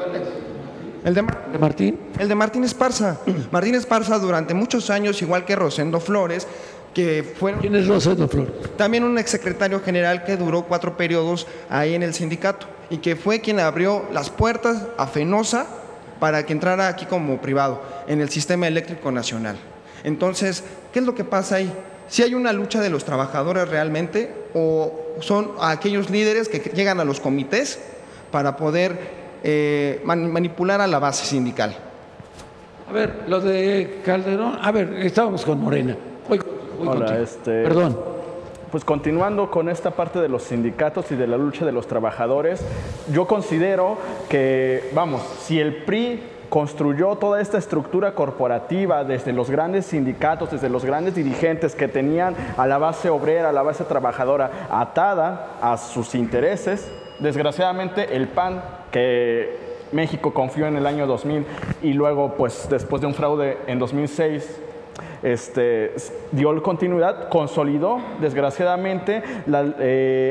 El de Martín. El de Martín Esparza. Martín Esparza durante muchos años, igual que Rosendo Flores, que fueron... ¿Quién es Rosendo Flores? También un exsecretario general que duró 4 periodos ahí en el sindicato y que fue quien abrió las puertas a Fenosa para que entrara aquí como privado en el sistema eléctrico nacional. Entonces, ¿qué es lo que pasa ahí? ¿Si hay una lucha de los trabajadores realmente o son aquellos líderes que llegan a los comités para poder manipular a la base sindical? A ver, lo de Calderón, a ver, estábamos con Morena. Voy Hola, contigo. Perdón. Pues continuando con esta parte de los sindicatos y de la lucha de los trabajadores, yo considero que, vamos, si el PRI construyó toda esta estructura corporativa desde los grandes sindicatos, desde los grandes dirigentes que tenían a la base obrera, a la base trabajadora atada a sus intereses, desgraciadamente el PAN, que México confió en el año 2000 y luego, pues después de un fraude en 2006, dio continuidad, consolidó desgraciadamente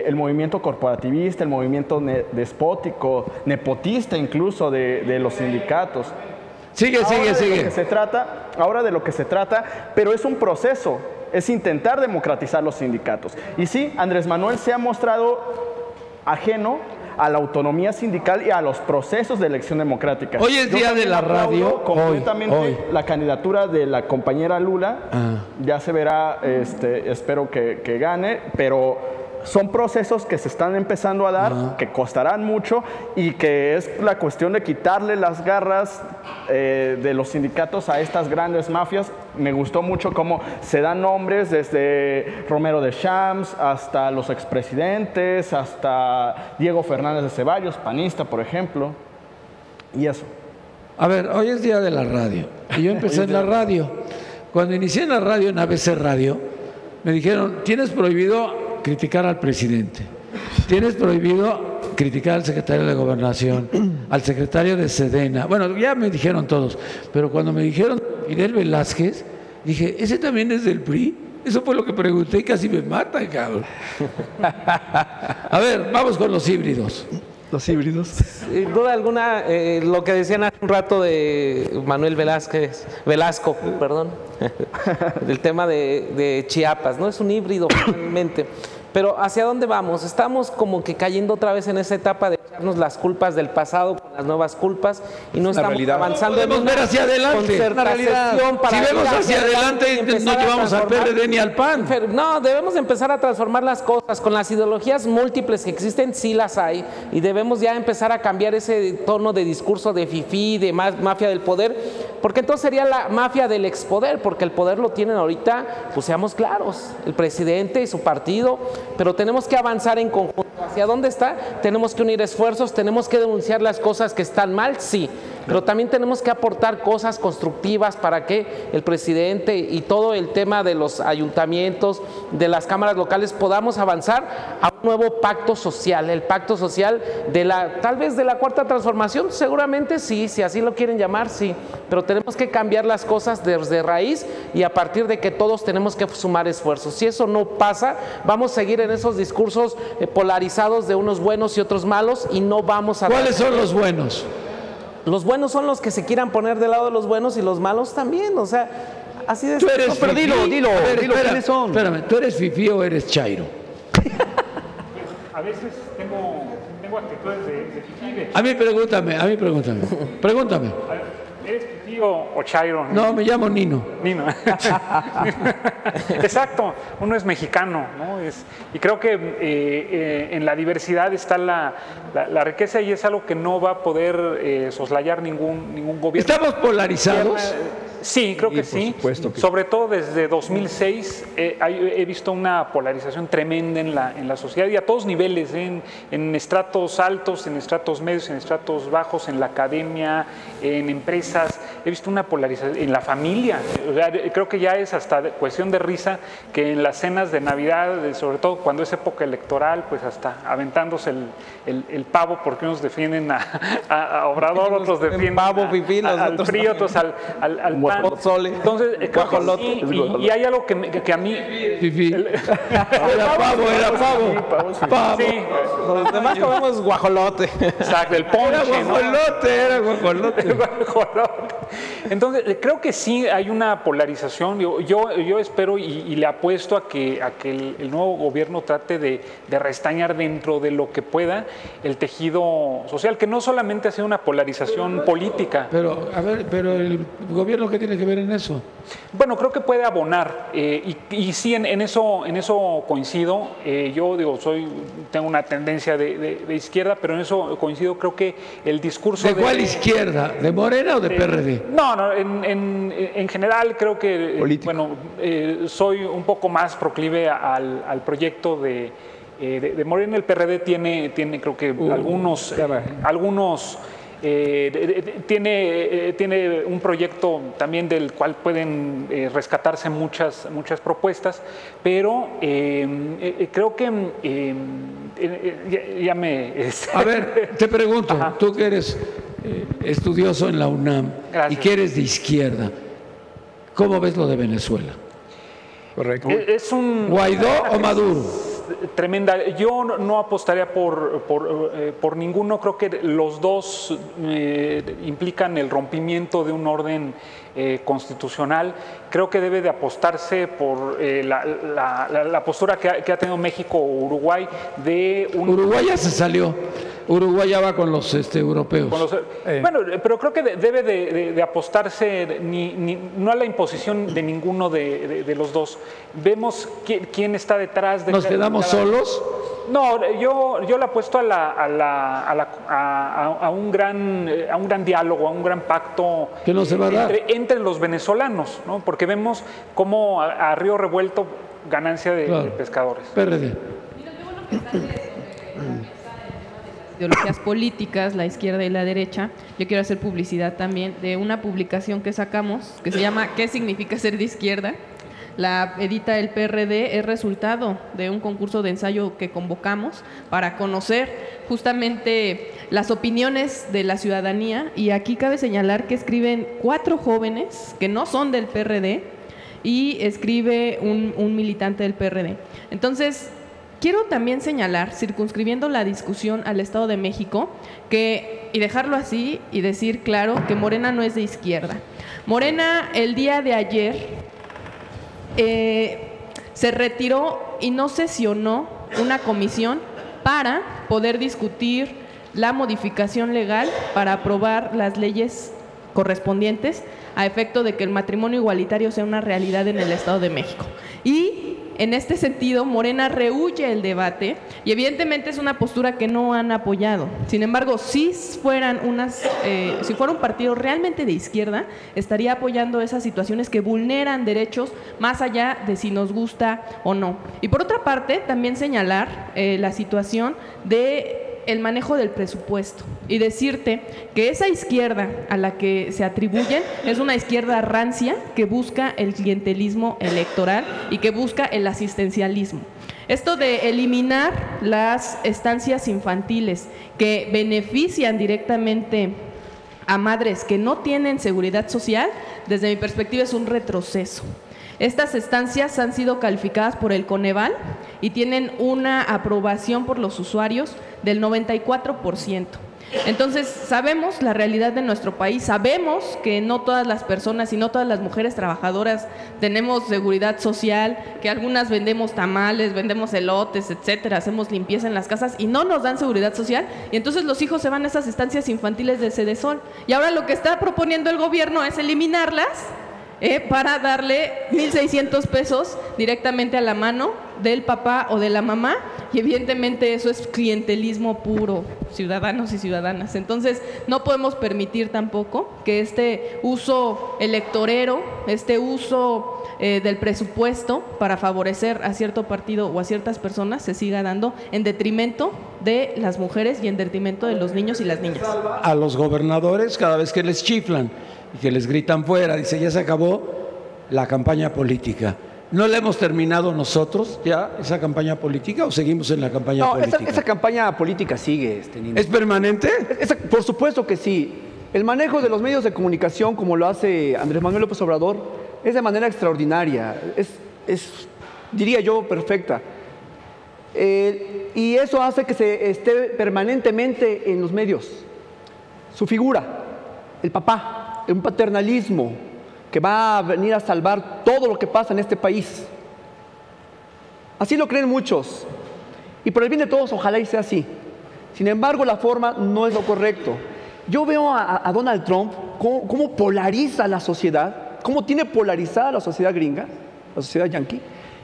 el movimiento corporativista, el movimiento despótico, nepotista incluso de los sindicatos. Sigue. Ahora de lo que se trata, pero es un proceso, es intentar democratizar los sindicatos. Y sí, Andrés Manuel se ha mostrado ajeno a la autonomía sindical y a los procesos de elección democrática. Hoy es día de la radio. Completamente la candidatura de la compañera Lula. Ya se verá, espero que gane, pero son procesos que se están empezando a dar, que costarán mucho y que es la cuestión de quitarle las garras de los sindicatos a estas grandes mafias. Me gustó mucho cómo se dan nombres desde Romero de Champs hasta los expresidentes, hasta Diego Fernández de Ceballos, panista, por ejemplo, y eso. A ver, hoy es día de la radio y yo empecé en la radio. Cuando inicié en la radio, en ABC Radio, me dijeron, tienes prohibido criticar al presidente, tienes prohibido criticar al secretario de Gobernación, al secretario de Sedena. Bueno, ya me dijeron todos, pero cuando me dijeron Fidel Velázquez, dije, ¿ese también es del PRI? Eso fue lo que pregunté y casi me matan, cabrón. A ver, vamos con los híbridos. Los híbridos. Sin duda alguna, lo que decían hace un rato de Manuel Velasco, perdón, del tema de Chiapas, ¿no? Es un híbrido finalmente. Pero ¿hacia dónde vamos? Estamos como que cayendo otra vez en esa etapa de echarnos las culpas del pasado con las nuevas culpas y no estamos avanzando en una ver hacia adelante. concertación para si vemos hacia adelante, no llevamos al PRD ni al PAN. No, debemos empezar a transformar las cosas. Con las ideologías múltiples que existen, sí las hay, y debemos ya empezar a cambiar ese tono de discurso de fifí, de mafia del poder, porque entonces sería la mafia del expoder, porque el poder lo tienen ahorita, pues seamos claros, el presidente y su partido, pero tenemos que avanzar en conjunto. ¿Hacia dónde está? Tenemos que unir esfuerzos, tenemos que denunciar las cosas que están mal, sí, pero también tenemos que aportar cosas constructivas para que el presidente y todo el tema de los ayuntamientos, de las cámaras locales, podamos avanzar a un nuevo pacto social, el pacto social de tal vez de la cuarta transformación, seguramente sí, si así lo quieren llamar, sí, pero tenemos que cambiar las cosas desde raíz y a partir de que todos tenemos que sumar esfuerzos. Si eso no pasa, vamos a seguir en esos discursos polarizados de unos buenos y otros malos y no vamos a... ¿Cuáles son los buenos? Los buenos son los que se quieran poner del lado de los buenos y los malos también, o sea, así de... Tú eres no, pero fifí. dilo, ¿quiénes son? Espérame, ¿tú eres fifí o eres chairo? A veces tengo actitudes de fifí. A mí pregúntame. Pregúntame. ¿Eres fifí o chairo? No, me llamo Nino. Nino. Exacto, uno es mexicano, ¿no? Y creo que en la diversidad está la riqueza y es algo que no va a poder soslayar ningún gobierno. ¿Estamos polarizados? Sí, creo que sí. Sobre todo desde 2006 he visto una polarización tremenda en la sociedad y a todos niveles, en estratos altos, en estratos medios, en estratos bajos, en la academia, en empresas. He visto una polarización en la familia. O sea, creo que ya es hasta cuestión de risa que en las cenas de Navidad, sobre todo cuando es época electoral, pues hasta aventándose el pavo, porque unos defienden a Obrador, otros defienden pavo, pipí, al PRI, otros al PAN. plan. Pozole. Entonces, creo que Guajolote. sí, y hay algo que a mí... Fifi. Era pavo. Sí, Los demás comemos guajolote. exacto, el ponche, ¿no? Era guajolote. Guajolote. Entonces, creo que sí hay una polarización. Yo espero y le apuesto a que el nuevo gobierno trate de restañar dentro de lo que pueda el tejido social, que no solamente sea una polarización política. Pero, a ver, pero el gobierno, ¿qué tiene que ver en eso? Bueno, creo que puede abonar y sí, en eso coincido. Yo digo, tengo una tendencia de izquierda, pero en eso coincido. Creo que el discurso ¿De cuál izquierda? ¿De Morena o de PRD? No, en general creo que soy un poco más proclive al proyecto de Morena. El PRD tiene creo que algunos tiene un proyecto también del cual pueden rescatarse muchas propuestas, pero creo que ya me... A ver, te pregunto, Ajá. tú que eres estudioso en la UNAM Gracias. y que eres de izquierda, ¿cómo ves lo de Venezuela? Correcto. Es un... ¿Guaidó o Maduro? Tremenda. Yo no apostaría por ninguno. Creo que los dos implican el rompimiento de un orden constitucional. Creo que debe de apostarse por la postura que ha tenido México o Uruguay de un... Uruguay ya se salió. Uruguay ya va con los europeos. Bueno, pero creo que debe de apostarse no a la imposición de ninguno de los dos. Vemos quién está detrás de... ¿Nos quedamos solos? No, yo le apuesto a un gran diálogo, a un gran pacto ¿Qué no se va a dar? entre los venezolanos, ¿no? Porque vemos cómo a río revuelto ganancia de pescadores. PRD. Ideologías políticas, la izquierda y la derecha. Yo quiero hacer publicidad también de una publicación que sacamos que se llama ¿Qué significa ser de izquierda? La edita el PRD, es resultado de un concurso de ensayo que convocamos para conocer justamente las opiniones de la ciudadanía, y aquí cabe señalar que escriben 4 jóvenes que no son del PRD y escribe un militante del PRD. Entonces, quiero también señalar, circunscribiendo la discusión al Estado de México, y dejarlo así y decir claro que Morena no es de izquierda. Morena el día de ayer se retiró y no sesionó una comisión para poder discutir la modificación legal para aprobar las leyes correspondientes a efecto de que el matrimonio igualitario sea una realidad en el Estado de México. Y en este sentido, Morena rehúye el debate y evidentemente es una postura que no han apoyado. Sin embargo, si fuera un partido realmente de izquierda, estaría apoyando esas situaciones que vulneran derechos más allá de si nos gusta o no. Y por otra parte, también señalar la situación de el manejo del presupuesto y decirte que esa izquierda a la que se atribuyen es una izquierda rancia que busca el clientelismo electoral y que busca el asistencialismo. Esto de eliminar las estancias infantiles que benefician directamente a madres que no tienen seguridad social, desde mi perspectiva es un retroceso. Estas estancias han sido calificadas por el Coneval y tienen una aprobación por los usuarios del 94%. Entonces, sabemos la realidad de nuestro país, sabemos que no todas las personas y no todas las mujeres trabajadoras tenemos seguridad social, que algunas vendemos tamales, vendemos elotes, etcétera, hacemos limpieza en las casas y no nos dan seguridad social, y entonces los hijos se van a esas estancias infantiles de Sedesol. Y ahora lo que está proponiendo el gobierno es eliminarlas para darle 1,600 pesos directamente a la mano del papá o de la mamá, y evidentemente eso es clientelismo puro, ciudadanos y ciudadanas. Entonces no podemos permitir tampoco que este uso electorero, este uso del presupuesto para favorecer a cierto partido o a ciertas personas se siga dando en detrimento de las mujeres y en detrimento de los niños y las niñas. A los gobernadores, cada vez que les chiflan y que les gritan fuera, dice, ya se acabó la campaña política. ¿No la hemos terminado nosotros ya, esa campaña política, o seguimos en la campaña política? Esa campaña política sigue, Nino. ¿Es permanente? Por supuesto que sí. El manejo de los medios de comunicación, como lo hace Andrés Manuel López Obrador, es de manera extraordinaria, diría yo, perfecta. Y eso hace que se esté permanentemente en los medios. Su figura, el papá, un paternalismo que va a venir a salvar todo lo que pasa en este país. Así lo creen muchos. Y por el bien de todos, ojalá y sea así. Sin embargo, la forma no es lo correcto. Yo veo a Donald Trump cómo polariza la sociedad, cómo tiene polarizada la sociedad gringa, la sociedad yanqui,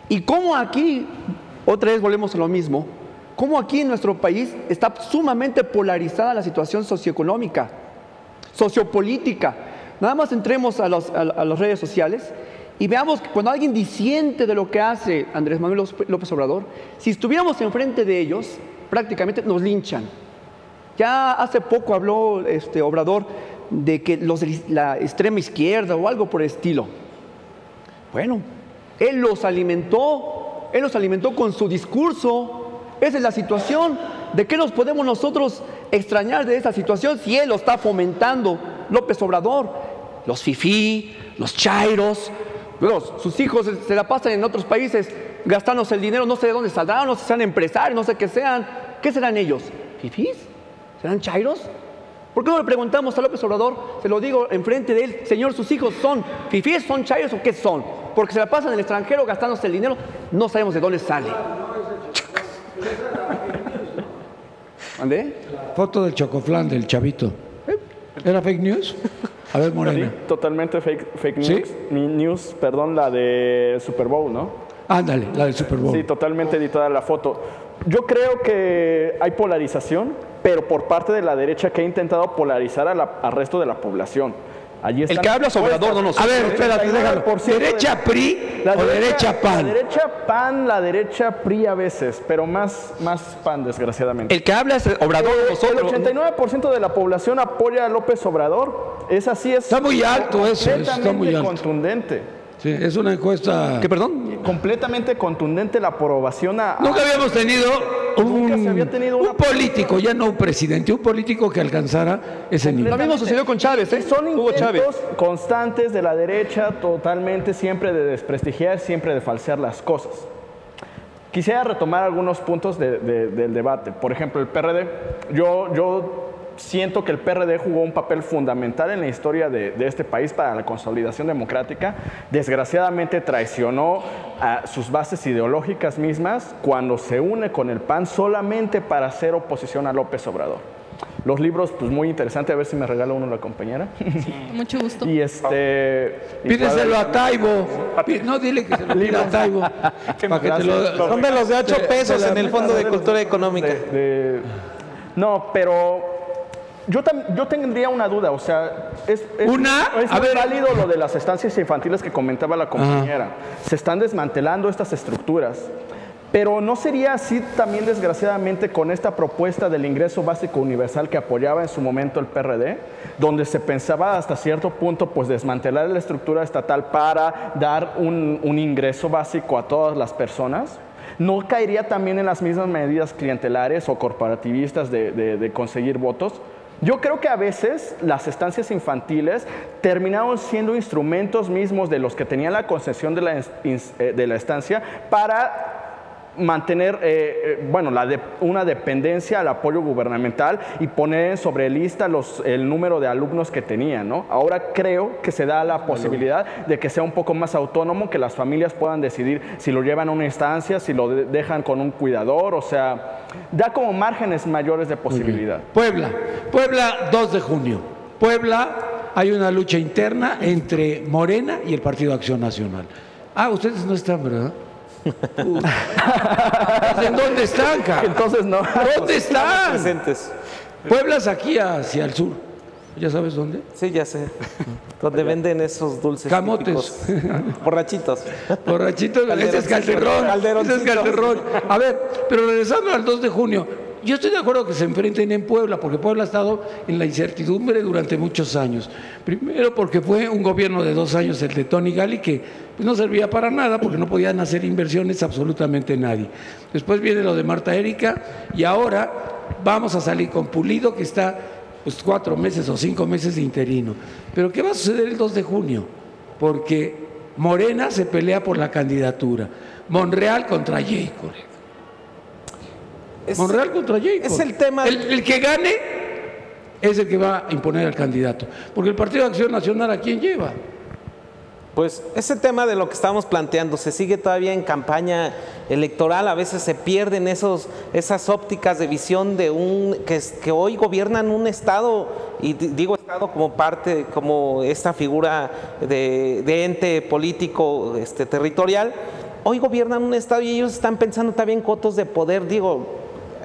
y cómo aquí, otra vez volvemos a lo mismo, cómo aquí en nuestro país está sumamente polarizada la situación socioeconómica, sociopolítica. Nada más entremos a las redes sociales y veamos que cuando alguien disiente de lo que hace Andrés Manuel López Obrador, si estuviéramos enfrente de ellos, prácticamente nos linchan. Ya hace poco habló Obrador de que los de la extrema izquierda o algo por el estilo. Bueno, él los alimentó con su discurso. Esa es la situación. ¿De qué nos podemos nosotros extrañar de esa situación si él lo está fomentando, López Obrador? Los fifí, los chairos, sus hijos se la pasan en otros países gastándose el dinero, no sé de dónde saldrán, no sé si sean empresarios, no sé qué sean. ¿Qué serán ellos? ¿Fifís? ¿Serán chairos? ¿Por qué no le preguntamos a López Obrador? Se lo digo enfrente de él, señor, ¿sus hijos son fifís, son chairos o qué son? Porque se la pasan en el extranjero gastándose el dinero, no sabemos de dónde sale. ¿Dónde? Foto del chocoflán del chavito. ¿Era fake news? A ver, Morena. Sí, totalmente fake news. ¿Sí? News, perdón, la de Super Bowl, ¿no? Ándale, la del Super Bowl. Sí, totalmente editada la foto. Yo creo que hay polarización, pero por parte de la derecha que ha intentado polarizar al resto de la población. Allí el que habla es Obrador, no nosotros. A ver, espérate, déjalo. ¿Derecha PRI o derecha PAN? La derecha PAN, la derecha PRI a veces, pero más PAN, desgraciadamente. El que habla es Obrador, nosotros. El 89% de la población apoya a López Obrador. Es así, es. Está muy alto eso, está muy alto. Contundente. Sí, es una encuesta. ¿Qué, perdón? Completamente contundente la aprobación a. Nunca habíamos tenido un político, ya no un presidente, un político que alcanzara ese nivel. Lo mismo sucedió con Chávez, ¿eh? Son intentos constantes de la derecha, totalmente siempre de desprestigiar, siempre de falsear las cosas. Quisiera retomar algunos puntos del debate. Por ejemplo, el PRD. Yo siento que el PRD jugó un papel fundamental en la historia de este país para la consolidación democrática. Desgraciadamente traicionó a sus bases ideológicas mismas cuando se une con el PAN solamente para hacer oposición a López Obrador. Los libros, pues muy interesante, a ver si me regala uno la compañera. Sí, mucho gusto. Y pídeselo a Taibo. No, dile que se lo pida a Taibo. Son de los de 8 pesos en el Fondo de Cultura Económica. No, pero yo tendría una duda, o sea, es muy válido lo de las estancias infantiles que comentaba la compañera. Se están desmantelando estas estructuras, pero ¿no sería así también desgraciadamente con esta propuesta del ingreso básico universal que apoyaba en su momento el PRD, donde se pensaba hasta cierto punto pues desmantelar la estructura estatal para dar un ingreso básico a todas las personas? ¿No caería también en las mismas medidas clientelares o corporativistas de conseguir votos? Yo creo que a veces las estancias infantiles terminaron siendo instrumentos mismos de los que tenían la concesión de la estancia para mantener una dependencia al apoyo gubernamental y poner sobre lista el número de alumnos que tenían, ¿no? Ahora creo que se da la posibilidad de que sea un poco más autónomo, que las familias puedan decidir si lo llevan a una estancia, si lo dejan con un cuidador, o sea, da como márgenes mayores de posibilidad. Puebla, 2 de junio. Puebla, hay una lucha interna entre Morena y el Partido Acción Nacional. Ustedes no están, ¿verdad? ¿En dónde están, cara? Entonces no. ¿Dónde están? Presentes. Puebla es aquí hacia el sur. ¿Ya sabes dónde? Sí, ya sé. Donde venden esos dulces camotes. Borrachitos. Borrachitos. Ese es Calderón. Ese es Calderón. A ver, pero regresando al 2 de junio. Yo estoy de acuerdo que se enfrenten en Puebla, porque Puebla ha estado en la incertidumbre durante muchos años. Primero porque fue un gobierno de 2 años, el de Tony Gali, que no servía para nada porque no podían hacer inversiones absolutamente nadie. Después viene lo de Marta Erika y ahora vamos a salir con Pulido, que está pues 4 meses o 5 meses de interino. Pero ¿qué va a suceder el 2 de junio? Porque Morena se pelea por la candidatura. Monreal contra Jacob. Monreal contra Jacob. Es el tema. El que gane es el que va a imponer al candidato. Porque el Partido de Acción Nacional, ¿a quién lleva? Pues ese tema de lo que estamos planteando, se sigue todavía en campaña electoral, a veces se pierden esas ópticas de visión de que hoy gobiernan un Estado, y digo Estado como parte, como esta figura de ente político territorial, hoy gobiernan un Estado y ellos están pensando también en cotos de poder, digo,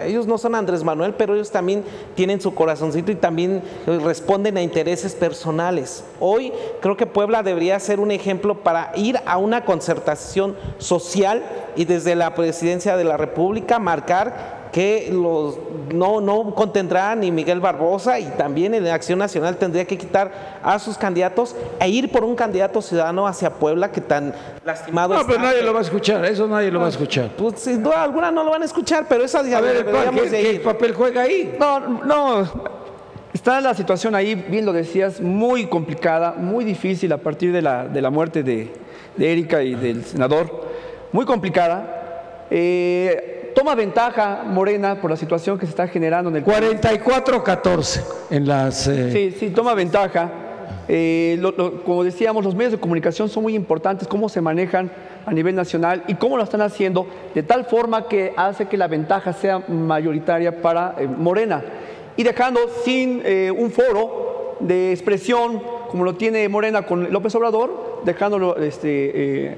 ellos no son Andrés Manuel, pero ellos también tienen su corazoncito y también responden a intereses personales. Hoy creo que Puebla debería ser un ejemplo para ir a una concertación social y desde la Presidencia de la República marcar que no contendrá ni Miguel Barbosa, y también en Acción Nacional tendría que quitar a sus candidatos e ir por un candidato ciudadano hacia Puebla que tan lastimado está. No, pero nadie lo va a escuchar, eso nadie lo va a escuchar. Pues sin duda alguna no lo van a escuchar, pero esa... A ver, ¿qué papel juega ahí? No, está la situación ahí, bien lo decías, muy complicada, muy difícil a partir de la muerte de Erika y del senador, muy complicada. Toma ventaja Morena por la situación que se está generando en el 44-14 en las... Sí, toma ventaja. Como decíamos, los medios de comunicación son muy importantes, cómo se manejan a nivel nacional y cómo lo están haciendo de tal forma que hace que la ventaja sea mayoritaria para Morena y dejando sin un foro de expresión como lo tiene Morena con López Obrador, dejándolo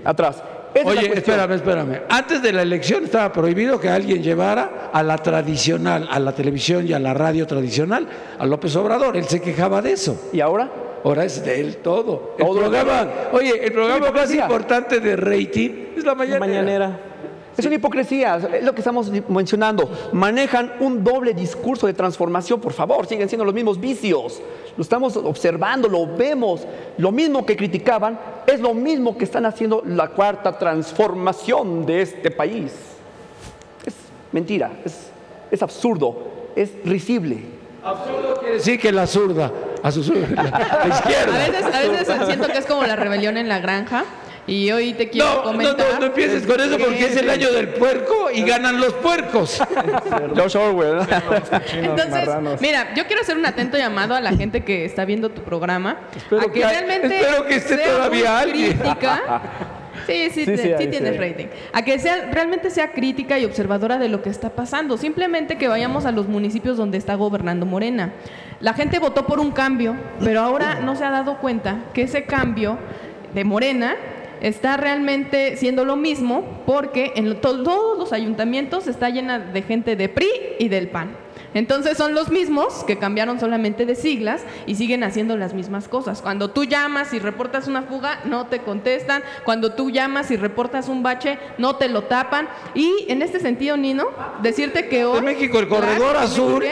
atrás. Oye, espérame. Antes de la elección estaba prohibido que alguien llevara a la tradicional, a la televisión y a la radio tradicional, a López Obrador. Él se quejaba de eso. ¿Y ahora? Ahora es de él todo. El programa más importante de rating es la mañanera. Es una hipocresía, es lo que estamos mencionando. Manejan un doble discurso de transformación, por favor, siguen siendo los mismos vicios. Lo estamos observando, lo vemos. Lo mismo que criticaban es lo mismo que están haciendo la cuarta transformación de este país. Es mentira, es absurdo, es risible. Absurdo quiere decir que la zurda, la izquierda. A veces siento que es como la rebelión en la granja. Y hoy te quiero comentar... No empieces con eso porque es el año del puerco y ganan los puercos. George Orwell. Entonces, mira, yo quiero hacer un atento llamado a la gente que está viendo tu programa. Espero que esté todavía alguien. Crítica. Sí tienes rating. A que realmente sea crítica y observadora de lo que está pasando. Simplemente que vayamos a los municipios donde está gobernando Morena. La gente votó por un cambio, pero ahora no se ha dado cuenta que ese cambio de Morena está realmente siendo lo mismo, porque en todos los ayuntamientos está llena de gente de PRI y del PAN. Entonces son los mismos que cambiaron solamente de siglas y siguen haciendo las mismas cosas. Cuando tú llamas y reportas una fuga, no te contestan. Cuando tú llamas y reportas un bache, no te lo tapan. Y en este sentido, Nino, decirte que hoy... En México el corredor azul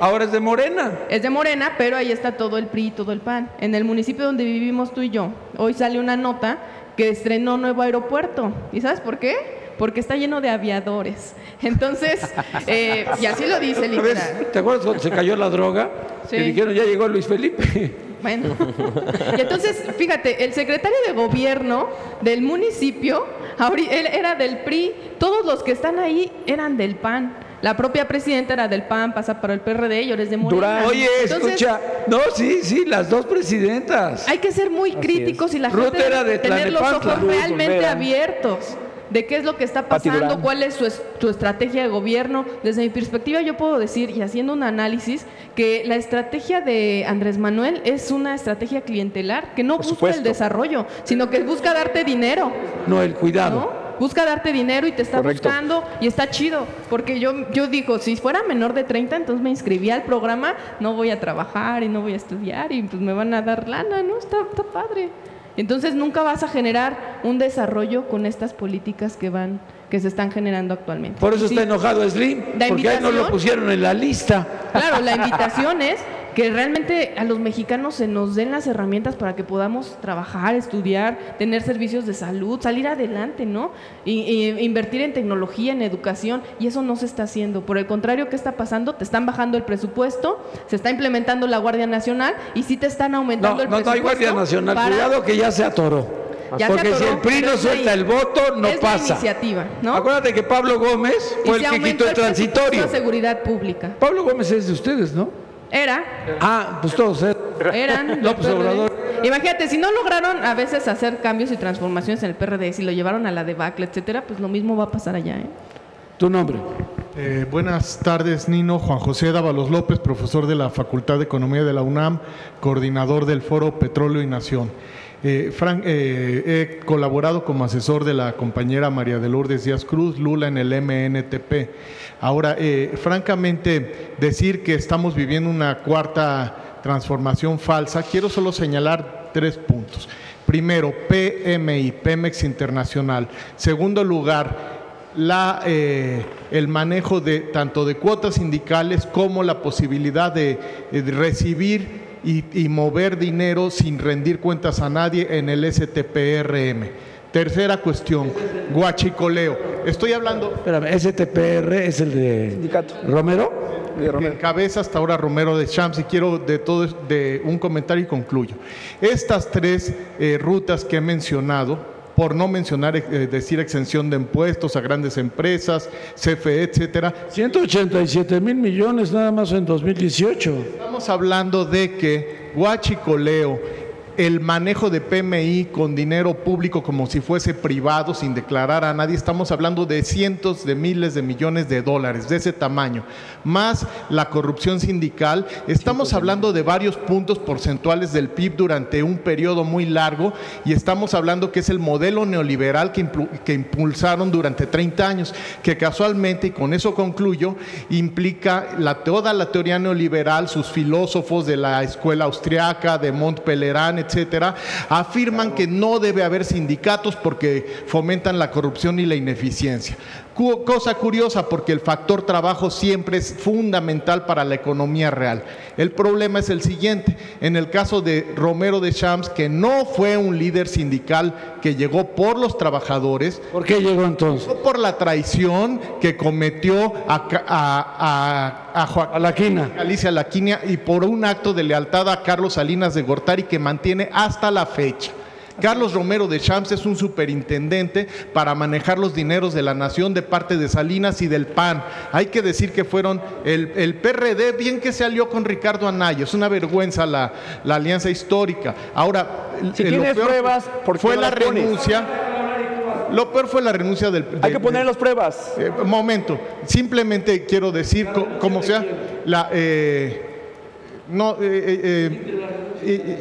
ahora es de Morena. Es de Morena, pero ahí está todo el PRI y todo el PAN. En el municipio donde vivimos tú y yo, hoy sale una nota que estrenó nuevo aeropuerto. ¿Y sabes por qué? Porque está lleno de aviadores. Entonces, y así lo dice literal. ¿Te acuerdas cuando se cayó la droga? Sí. Que dijeron, ya llegó Luis Felipe. Bueno, y entonces, fíjate, el secretario de gobierno del municipio, él era del PRI, todos los que están ahí eran del PAN. La propia presidenta era del PAN, pasa por el PRD y ahora es de Morena. Oye, entonces, escucha, no, sí, las dos presidentas. Hay que ser muy críticos y la gente debe tener los ojos realmente abiertos de qué es lo que está pasando, cuál es su estrategia de gobierno. Desde mi perspectiva yo puedo decir, y haciendo un análisis, que la estrategia de Andrés Manuel es una estrategia clientelar que no busca el desarrollo, sino que busca darte dinero. No, el cuidado. ¿No? Busca darte dinero y te está buscando y está chido, porque yo digo, si fuera menor de 30, entonces me inscribía al programa, no voy a trabajar y no voy a estudiar y pues me van a dar lana, ¿no? Está padre. Entonces nunca vas a generar un desarrollo con estas políticas que se están generando actualmente. Por eso está enojado Slim, porque a él no lo pusieron en la lista. Claro, la invitación es que realmente a los mexicanos se nos den las herramientas para que podamos trabajar, estudiar, tener servicios de salud, salir adelante, ¿no? Y invertir en tecnología, en educación, y eso no se está haciendo. Por el contrario, ¿qué está pasando? Te están bajando el presupuesto, se está implementando la Guardia Nacional y sí te están aumentando el presupuesto. No hay Guardia Nacional, cuidado que ya se atoró. Porque si el PRI no suelta el voto, no pasa. Es la iniciativa, ¿no? Acuérdate que Pablo Gómez fue el que quitó el transitorio. Seguridad pública. Pablo Gómez es de ustedes, ¿no? Era. Ah, pues todos eran. López Obrador. Imagínate, si no lograron a veces hacer cambios y transformaciones en el PRD, si lo llevaron a la debacle, etcétera, pues lo mismo va a pasar allá, ¿eh? ¿Tu nombre? Buenas tardes, Nino. Juan José Dávalos López, profesor de la Facultad de Economía de la UNAM, coordinador del Foro Petróleo y Nación. He colaborado como asesor de la compañera María de Lourdes Díaz Cruz, Lula, en el MNTP. Ahora, francamente, decir que estamos viviendo una cuarta transformación falsa, quiero solo señalar 3 puntos. Primero, PMI, Pemex Internacional. Segundo lugar, el manejo de tanto de cuotas sindicales como la posibilidad de recibir y mover dinero sin rendir cuentas a nadie en el STPRM. Tercera cuestión, guachicoleo. Estoy hablando... Espérame, STPR es el de... Sindicato. ¿Romero? En cabeza hasta ahora Romero de Champs, y quiero de un comentario y concluyo. Estas 3 rutas que he mencionado, por no mencionar, decir exención de impuestos a grandes empresas, CFE, etcétera. 187,000 millones nada más en 2018. Estamos hablando de que huachicoleo, el manejo de PMI con dinero público como si fuese privado, sin declarar a nadie, estamos hablando de cientos de miles de millones de dólares, de ese tamaño, más la corrupción sindical. Estamos hablando de varios puntos porcentuales del PIB durante un periodo muy largo, y estamos hablando que es el modelo neoliberal que impulsaron durante 30 años, que casualmente, y con eso concluyo, implica toda la teoría neoliberal. Sus filósofos de la escuela austriaca, de Mont-Pelerin, etcétera, afirman que no debe haber sindicatos porque fomentan la corrupción y la ineficiencia. Cosa curiosa, porque el factor trabajo siempre es fundamental para la economía real. El problema es el siguiente: en el caso de Romero de Champs, que no fue un líder sindical que llegó por los trabajadores. ¿Por qué llegó entonces? Por la traición que cometió a Laquina. Alicia Laquina, y por un acto de lealtad a Carlos Salinas de Gortari que mantiene hasta la fecha. Carlos Romero de Champs es un superintendente para manejar los dineros de la nación de parte de Salinas y del PAN. Hay que decir que fueron el PRD, bien que se alió con Ricardo Anaya. Es una vergüenza la alianza histórica. Ahora, si tienes pruebas, ¿por qué fue no la las pones? renuncia. Lo peor fue la renuncia del... Hay que poner las pruebas. Momento, simplemente quiero decir, como sea,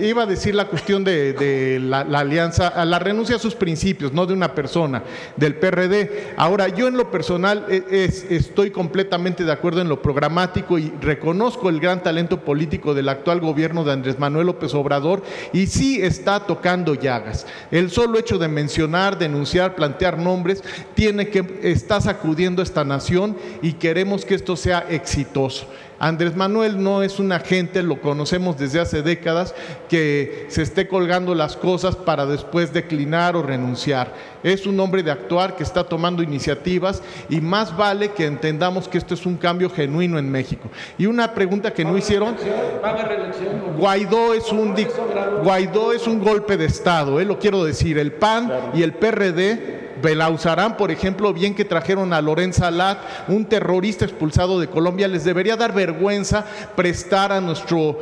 iba a decir la cuestión de la alianza, a la renuncia a sus principios, no de una persona, del PRD. Ahora, yo en lo personal estoy completamente de acuerdo en lo programático y reconozco el gran talento político del actual gobierno de Andrés Manuel López Obrador, y sí está tocando llagas. El solo hecho de mencionar, denunciar, plantear nombres, está sacudiendo esta nación, y queremos que esto sea exitoso. Andrés Manuel no es un agente, lo conocemos desde hace décadas, que se esté colgando las cosas para después declinar o renunciar. Es un hombre de actuar que está tomando iniciativas, y más vale que entendamos que esto es un cambio genuino en México. Y una pregunta que no hicieron: Guaidó es un golpe de Estado, lo quiero decir. El PAN y el PRD la usarán, por ejemplo, bien que trajeron a Lorenzo Alat, un terrorista expulsado de Colombia. Les debería dar vergüenza prestar a nuestro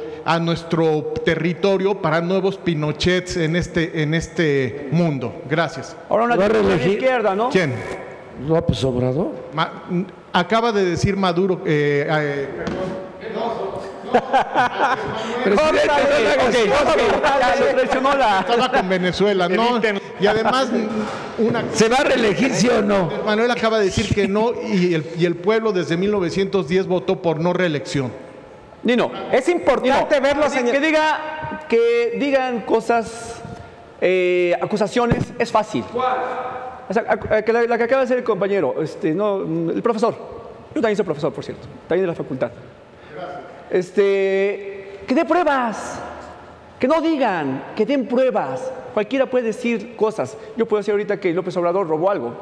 territorio para nuevos Pinochets en este mundo. Gracias. Ahora una de la izquierda, ¿no? ¿Quién? López Obrador. Acaba de decir Maduro. Estaba con Venezuela, ¿no? Y además, ¿se va a reelegir, sí o no? Manuel acaba de decir que no, y el pueblo desde 1910 votó por no reelección. Nino, es importante verlos que digan cosas, acusaciones, es fácil. O sea, la que acaba de decir el compañero, el profesor. Yo también soy profesor, por cierto, también de la facultad. que dé pruebas, que no digan, que den pruebas. Cualquiera puede decir cosas. Yo puedo decir ahorita que López Obrador robó algo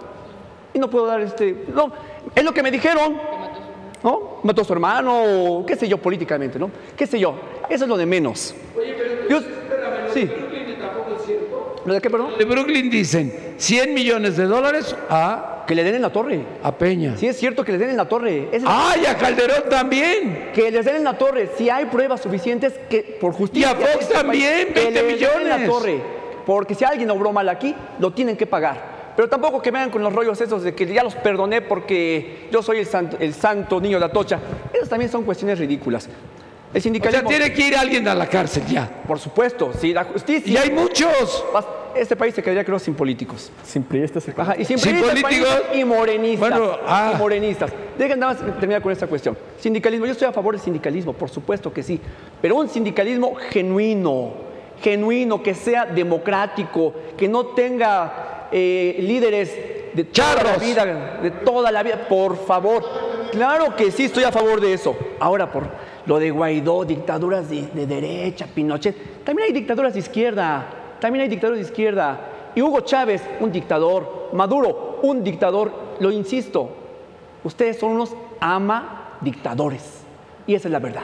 y no puedo dar no, es lo que me dijeron, ¿no? Mató a su hermano, o qué sé yo, políticamente, ¿no? Qué sé yo, eso es lo de menos. Oye, pero Yo, espérame, sí. ¿lo de Brooklyn tampoco es cierto? ¿Lo de qué, perdón? De Brooklyn dicen $100 millones a Que le den en la torre. Peña. Sí, es cierto que les den en la torre. ¡Ay, a Calderón también! Que les den en la torre. Si hay pruebas suficientes, que por justicia. Y a Fox de este también, país, que 20 les den en la millones. torre. Porque si alguien obró mal aquí, lo tienen que pagar. Pero tampoco que vengan con los rollos esos de que ya los perdoné porque yo soy el santo niño de Atocha. Esas también son cuestiones ridículas. El O sindicalismo. sea, tiene que ir alguien a la cárcel ya. Por supuesto, si la justicia. Y hay muchos. Este país se quedaría, creo, sin políticos. Sin priistas. Ajá, y sin Sin priistas, políticos. panistas y morenistas. Bueno, y morenistas. Dejen nada más terminar con esta cuestión. Sindicalismo, yo estoy a favor del sindicalismo, por supuesto que sí. Pero un sindicalismo genuino, que sea democrático, que no tenga líderes de toda la vida, por favor. Claro que sí, estoy a favor de eso. Ahora, por lo de Guaidó, dictaduras de derecha, Pinochet, también hay dictaduras de izquierda. Y Hugo Chávez, un dictador. Maduro, un dictador. Lo insisto, ustedes son unos dictadores. Y esa es la verdad.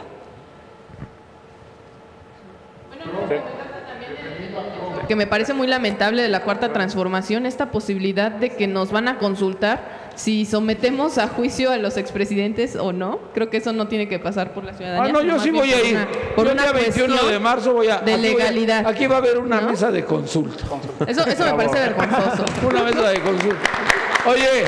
Que me parece muy lamentable de la Cuarta Transformación, esta posibilidad de que nos van a consultar si sometemos a juicio a los expresidentes o no. Creo que eso no tiene que pasar por la ciudadanía. No, yo sino sí más voy a bien ir. por Yo una el día 21 cuestión de marzo voy a... de legalidad. Aquí va a haber una ¿no? mesa de consulta. Eso me parece vergonzoso. Una mesa de consulta. Oye,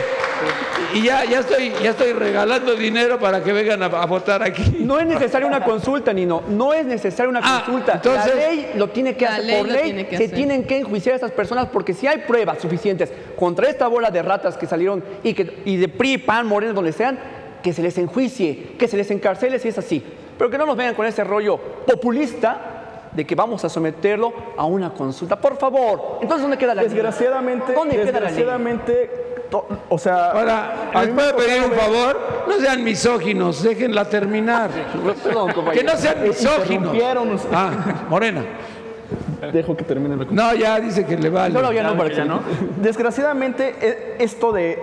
y ya estoy regalando dinero para que vengan a votar aquí. No es necesaria una consulta, Nino. No es necesaria una consulta. Entonces, la ley lo tiene que la hacer. ley Por lo ley tiene que se hacer. tienen que enjuiciar a estas personas porque si hay pruebas suficientes contra esta bola de ratas que salieron y de PRI, PAN, Morena, donde sean, que se les enjuicie, que se les encarcele si es así. Pero que no nos vengan con ese rollo populista de que vamos a someterlo a una consulta. Por favor. Entonces, ¿dónde queda la ley? Desgraciadamente, o sea, Ahora, a ¿les mí me puedo pedir un tocó ver- favor? No sean misóginos, déjenla terminar. Perdón, Que compañero. no sean misóginos. interrumpieron ustedes. Morena. Dejo que termine la No, ya dice que le vale. No, ya no, para que ¿no? Desgraciadamente, esto de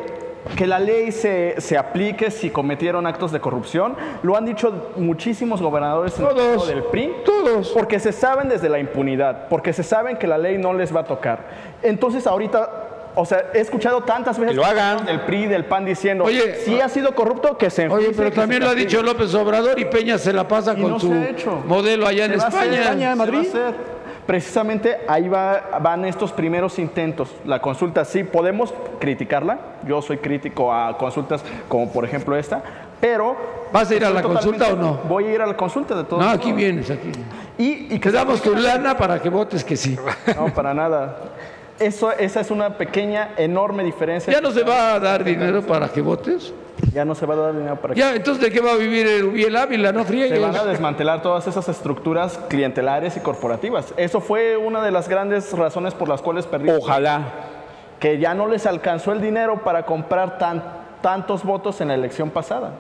que la ley se aplique si cometieron actos de corrupción, lo han dicho muchísimos gobernadores en el Todos. caso del PRI. Todos. Porque se saben desde la impunidad, porque se saben que la ley no les va a tocar. Entonces ahorita, o sea, he escuchado tantas veces Que lo hagan. del PRI, del PAN diciendo, Oye, si ha sido corrupto, que se enjuicie, Oye, pero que se también lo ha castigue. dicho López Obrador y Peña se la pasa Y con no su se ha hecho. modelo allá en Se va a hacer, España. en Madrid. se va a hacer. Precisamente ahí van estos primeros intentos. La consulta sí podemos criticarla. Yo soy crítico a consultas como por ejemplo esta, pero ¿Vas a ir a la estoy consulta o no? Voy a ir a la consulta de todos No, modos. aquí vienes, aquí. Y Te que se damos tu aplique la lana para que votes que sí. ley. No, para nada. Esa es una pequeña, enorme diferencia. ¿Ya no se va a dar dinero para que votes? Ya no se va a dar dinero para que... Ya, entonces, ¿de qué va a vivir Erubiel Ávila? No Se friegues. van a desmantelar todas esas estructuras clientelares y corporativas. Eso fue una de las grandes razones por las cuales perdí. Ojalá. Que ya no les alcanzó el dinero para comprar tantos votos en la elección pasada.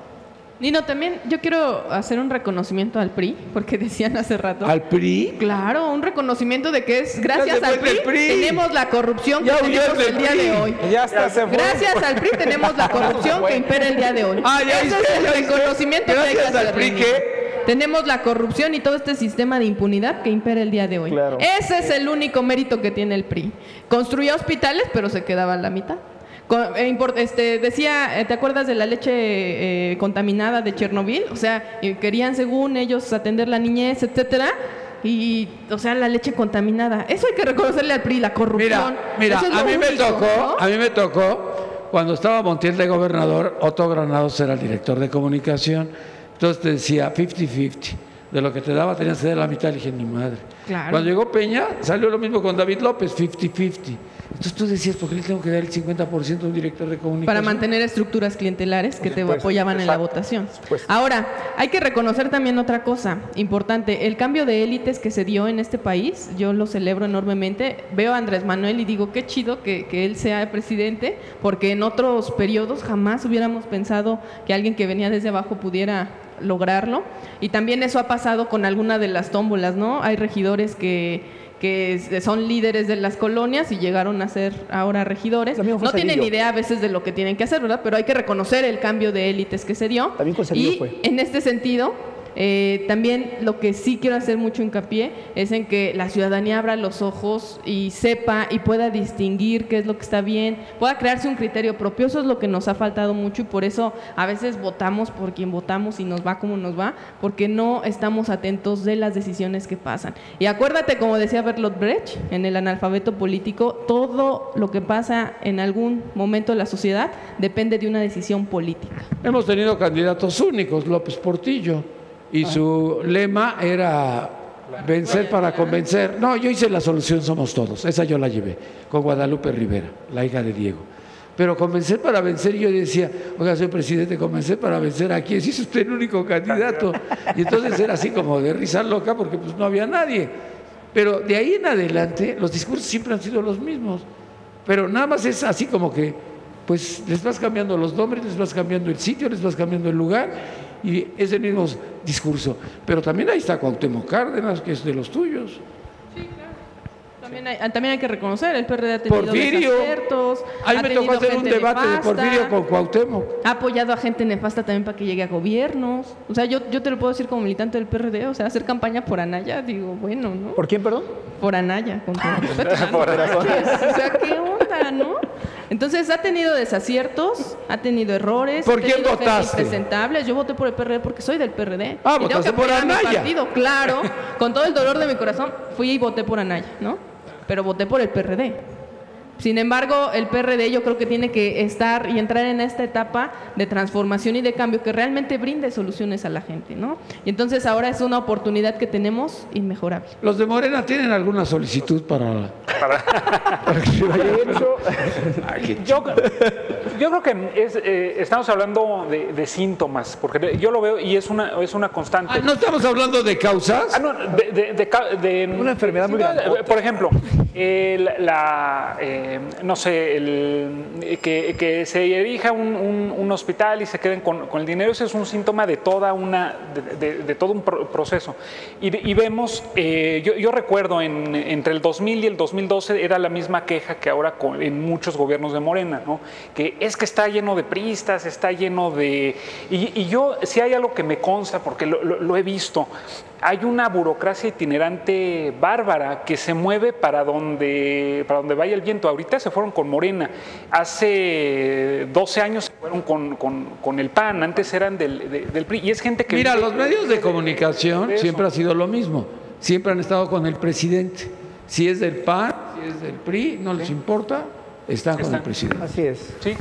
Nino, también yo quiero hacer un reconocimiento al PRI, porque decían hace rato. ¿Al PRI? Claro, un reconocimiento de que es gracias Ya se al fue del PRI, PRI. tenemos la corrupción Ya que huyó tenemos del el día PRI. de hoy. Ya está, se fue. Gracias al PRI tenemos la corrupción que impera el día de hoy. Ah, ya Ese viste, es el ya viste. reconocimiento que hay que Gracias al hacer. PRI Nino. que... Tenemos la corrupción y todo este sistema de impunidad que impera el día de hoy. Claro. Ese es el único mérito que tiene el PRI. Construía hospitales, pero se quedaba a la mitad. Decía, ¿te acuerdas de la leche contaminada de Chernobyl? O sea, querían según ellos atender la niñez, etcétera. Y, o sea, la leche contaminada. Eso hay que reconocerle al PRI, la corrupción. Mira, Eso es lo a mí me único, tocó, ¿no? a mí me tocó, cuando estaba Montiel de gobernador, Otto Granados era el director de comunicación, entonces te decía 50-50, de lo que te daba tenías que dar la mitad, le dije, ni madre. Claro. Cuando llegó Peña, salió lo mismo con David López, 50-50. Entonces tú decías, ¿por qué le tengo que dar el 50% a un director de comunicación? Para mantener estructuras clientelares que te apoyaban en la votación. Ahora, hay que reconocer también otra cosa importante. El cambio de élites que se dio en este país, yo lo celebro enormemente. Veo a Andrés Manuel y digo, qué chido que él sea presidente, porque en otros periodos jamás hubiéramos pensado que alguien que venía desde abajo pudiera lograrlo. Y también eso ha pasado con alguna de las tómbolas, ¿no? Hay regidores que son líderes de las colonias y llegaron a ser ahora regidores. No tienen idea a veces de lo que tienen que hacer, ¿verdad? Pero hay que reconocer el cambio de élites que se dio. También con Cedillo fue. En este sentido, también lo que sí quiero hacer mucho hincapié es en que la ciudadanía abra los ojos y sepa y pueda distinguir qué es lo que está bien, pueda crearse un criterio propio. Eso es lo que nos ha faltado mucho y por eso a veces votamos por quien votamos y nos va como nos va, porque no estamos atentos de las decisiones que pasan. Y acuérdate, como decía Bertolt Brecht, en El analfabeto político, todo lo que pasa en algún momento de la sociedad depende de una decisión política. Hemos tenido candidatos únicos, López Portillo, y su lema era vencer para convencer. No, yo hice La solución somos todos, esa yo la llevé, con Guadalupe Rivera, la hija de Diego. Pero convencer para vencer, yo decía, oiga, señor presidente, convencer para vencer, aquí es usted el único candidato. Y entonces era así como de risa loca, porque pues no había nadie. Pero de ahí en adelante, los discursos siempre han sido los mismos. Pero nada más es así como que, pues les vas cambiando los nombres, les vas cambiando el sitio, les vas cambiando el lugar, y es el mismo discurso. Pero también ahí está Cuauhtémoc Cárdenas, que es de los tuyos. Sí, claro. También hay que reconocer, el PRD ha tenido desaciertos. Ahí me tocó hacer un debate de Porfirio con Cuauhtémoc. Ha apoyado a gente nefasta también para que llegue a gobiernos. O sea, yo te lo puedo decir como militante del PRD, o sea, hacer campaña por Anaya, digo, bueno, ¿no? ¿Por quién, perdón? Por Anaya, con todo respeto. O sea, ¿qué onda, no? Entonces ha tenido desaciertos, ha tenido errores. ¿Por quién votaste? Impresentables. Yo voté por el PRD porque soy del PRD. Ah, votaste por Anaya. Claro, con todo el dolor de mi corazón fui y voté por Anaya, ¿no? Pero voté por el PRD. Sin embargo, el PRD yo creo que tiene que estar y entrar en esta etapa de transformación y de cambio que realmente brinde soluciones a la gente, ¿no? Y entonces ahora es una oportunidad que tenemos inmejorable. ¿Los de Morena tienen alguna solicitud para que se vaya hecho? Yo creo que estamos hablando de síntomas, porque yo lo veo y es una constante. ¿No estamos hablando de causas? No, de una enfermedad muy grande. Por ejemplo, no sé, que se erija un hospital y se queden con el dinero, ese es un síntoma de todo un proceso. Y vemos, yo recuerdo entre el 2000 y el 2012 era la misma queja que ahora en muchos gobiernos de Morena, ¿no? Que es que está lleno de priistas, está lleno de... Y yo, si hay algo que me consta, porque lo he visto, hay una burocracia itinerante bárbara que se mueve para donde vaya el viento. Ahorita se fueron con Morena, hace 12 años se fueron con el PAN, antes eran del PRI, y es gente que... Mira, los medios de comunicación siempre ha sido lo mismo, siempre han estado con el presidente. Si es del PAN, si es del PRI, no les importa. Están con el presidente. Así es. Sí.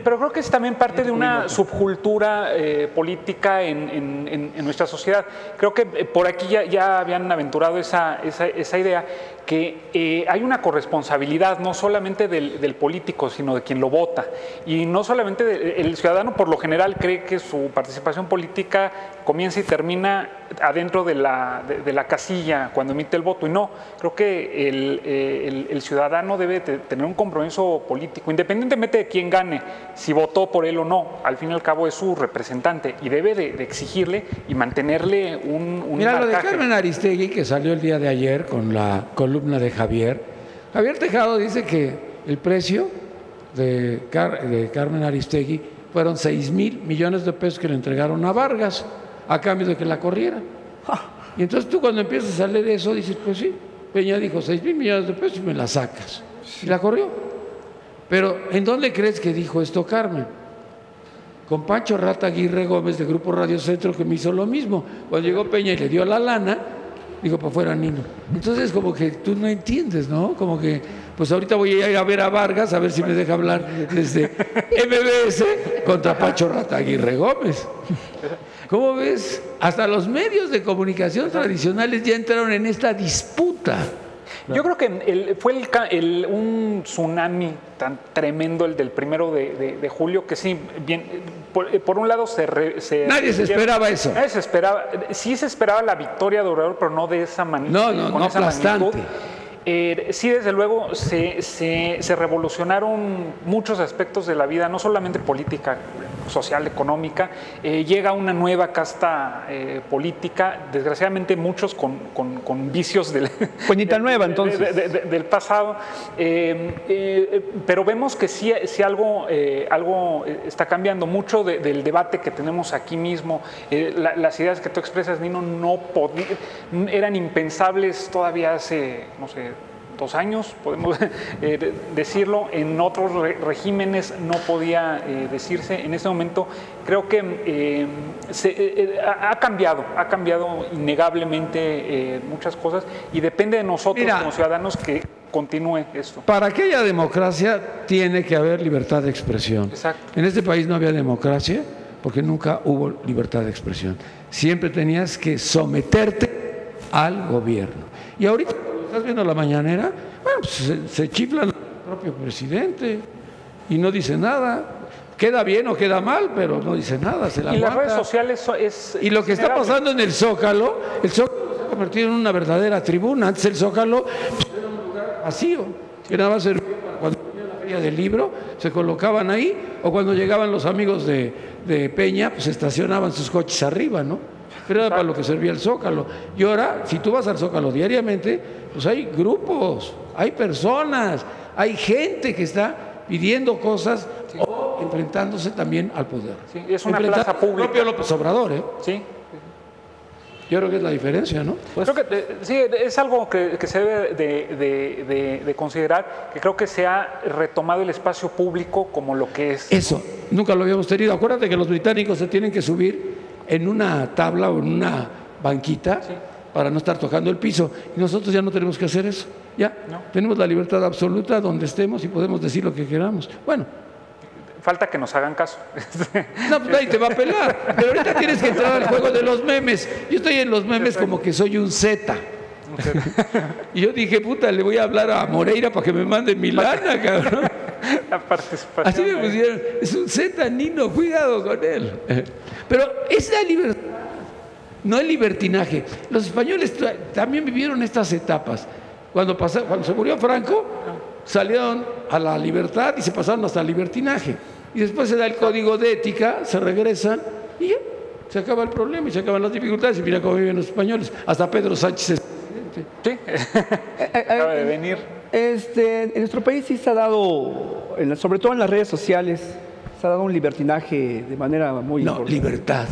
Pero creo que es también parte de una subcultura política en nuestra sociedad. Creo que por aquí ya habían aventurado esa idea, que hay una corresponsabilidad no solamente del político, sino de quien lo vota. Y no solamente el ciudadano por lo general cree que su participación política comienza y termina adentro de la casilla cuando emite el voto. Y no, creo que el ciudadano debe tener un compromiso político, independientemente de quién gane, si votó por él o no. Al fin y al cabo es su representante y debe de exigirle y mantenerle un Mira, marcaje. Lo de Carmen Aristegui, que salió el día de ayer con la columna de Javier Tejado, dice que el precio de Carmen Aristegui fueron 6,000 millones de pesos que le entregaron a Vargas a cambio de que la corriera. Y entonces tú cuando empiezas a leer eso dices, pues sí, Peña dijo 6,000 millones de pesos y me la sacas. Y la corrió. Pero ¿en dónde crees que dijo esto Carmen? Con Pancho Rata Aguirre Gómez de Grupo Radio Centro, que me hizo lo mismo. Cuando llegó Peña y le dio la lana, dijo, para fuera Nino. Entonces como que tú no entiendes, ¿no? Como que, pues ahorita voy a ir a ver a Vargas a ver si me deja hablar desde MBS contra Pancho Rata Aguirre Gómez. ¿Cómo ves? Hasta los medios de comunicación tradicionales ya entraron en esta disputa. Yo creo que fue un tsunami tan tremendo el del 1 de julio que sí, bien, por un lado nadie se esperaba eso. Nadie se esperaba, sí se esperaba la victoria de Obrador, pero no de esa manera. No aplastante. Sí, desde luego, se revolucionaron muchos aspectos de la vida, no solamente política, social, económica. Llega una nueva casta política, desgraciadamente muchos con vicios del pasado. Pero vemos que sí algo está cambiando. Mucho del debate que tenemos aquí mismo, las ideas que tú expresas, Nino, eran impensables todavía hace, no sé, 2 años, podemos decirlo. En otros regímenes no podía decirse. En este momento creo que ha cambiado innegablemente muchas cosas, y depende de nosotros como ciudadanos que continúe esto. Para que haya democracia tiene que haber libertad de expresión. Exacto. En este país no había democracia porque nunca hubo libertad de expresión. Siempre tenías que someterte al gobierno. Y ahorita, ¿estás viendo la mañanera? Bueno, pues se chiflan al propio presidente y no dice nada. Queda bien o queda mal, pero no dice nada, se la Y aguanta. las redes sociales es... Y lo que está pasando en el Zócalo se ha convertido en una verdadera tribuna. Antes el Zócalo era un lugar vacío, que nada más servía para cuando venía la feria del libro, se colocaban ahí, o cuando llegaban los amigos de Peña, pues estacionaban sus coches arriba, ¿no? Pero era para lo que servía el Zócalo. Y ahora, si tú vas al Zócalo diariamente, pues hay grupos, hay personas, hay gente que está pidiendo cosas o enfrentándose también al poder. Sí, es una plaza pública. El propio López Obrador, ¿eh? Sí. Yo creo que es la diferencia, ¿no? Creo que sí, es algo que se debe de considerar, que creo que se ha retomado el espacio público como lo que es. Eso, nunca lo habíamos tenido. Acuérdate que los británicos se tienen que subir en una tabla o en una banquita para no estar tocando el piso. Y nosotros ya no tenemos que hacer eso. Ya, tenemos la libertad absoluta donde estemos y podemos decir lo que queramos. Bueno. Falta que nos hagan caso. No, pues nadie te va a pelar. Pero ahorita tienes que entrar al juego de los memes. Yo estoy en los memes como que soy un Z. Y yo dije, puta, le voy a hablar a Moreira para que me mande mi lana, cabrón. La participación. Así me pusieron, es un Z, Nino, cuidado con él. Pero es la libertad, no el libertinaje. Los españoles también vivieron estas etapas. Cuando se murió Franco, salieron a la libertad y se pasaron hasta el libertinaje. Y después se da el código de ética, se regresan y ya, se acaba el problema y se acaban las dificultades. Y mira cómo viven los españoles. Hasta Pedro Sánchez es presidente. Sí, acaba de venir. En nuestro país sí se ha dado, sobre todo en las redes sociales, se ha dado un libertinaje de manera muy importante. Libertad.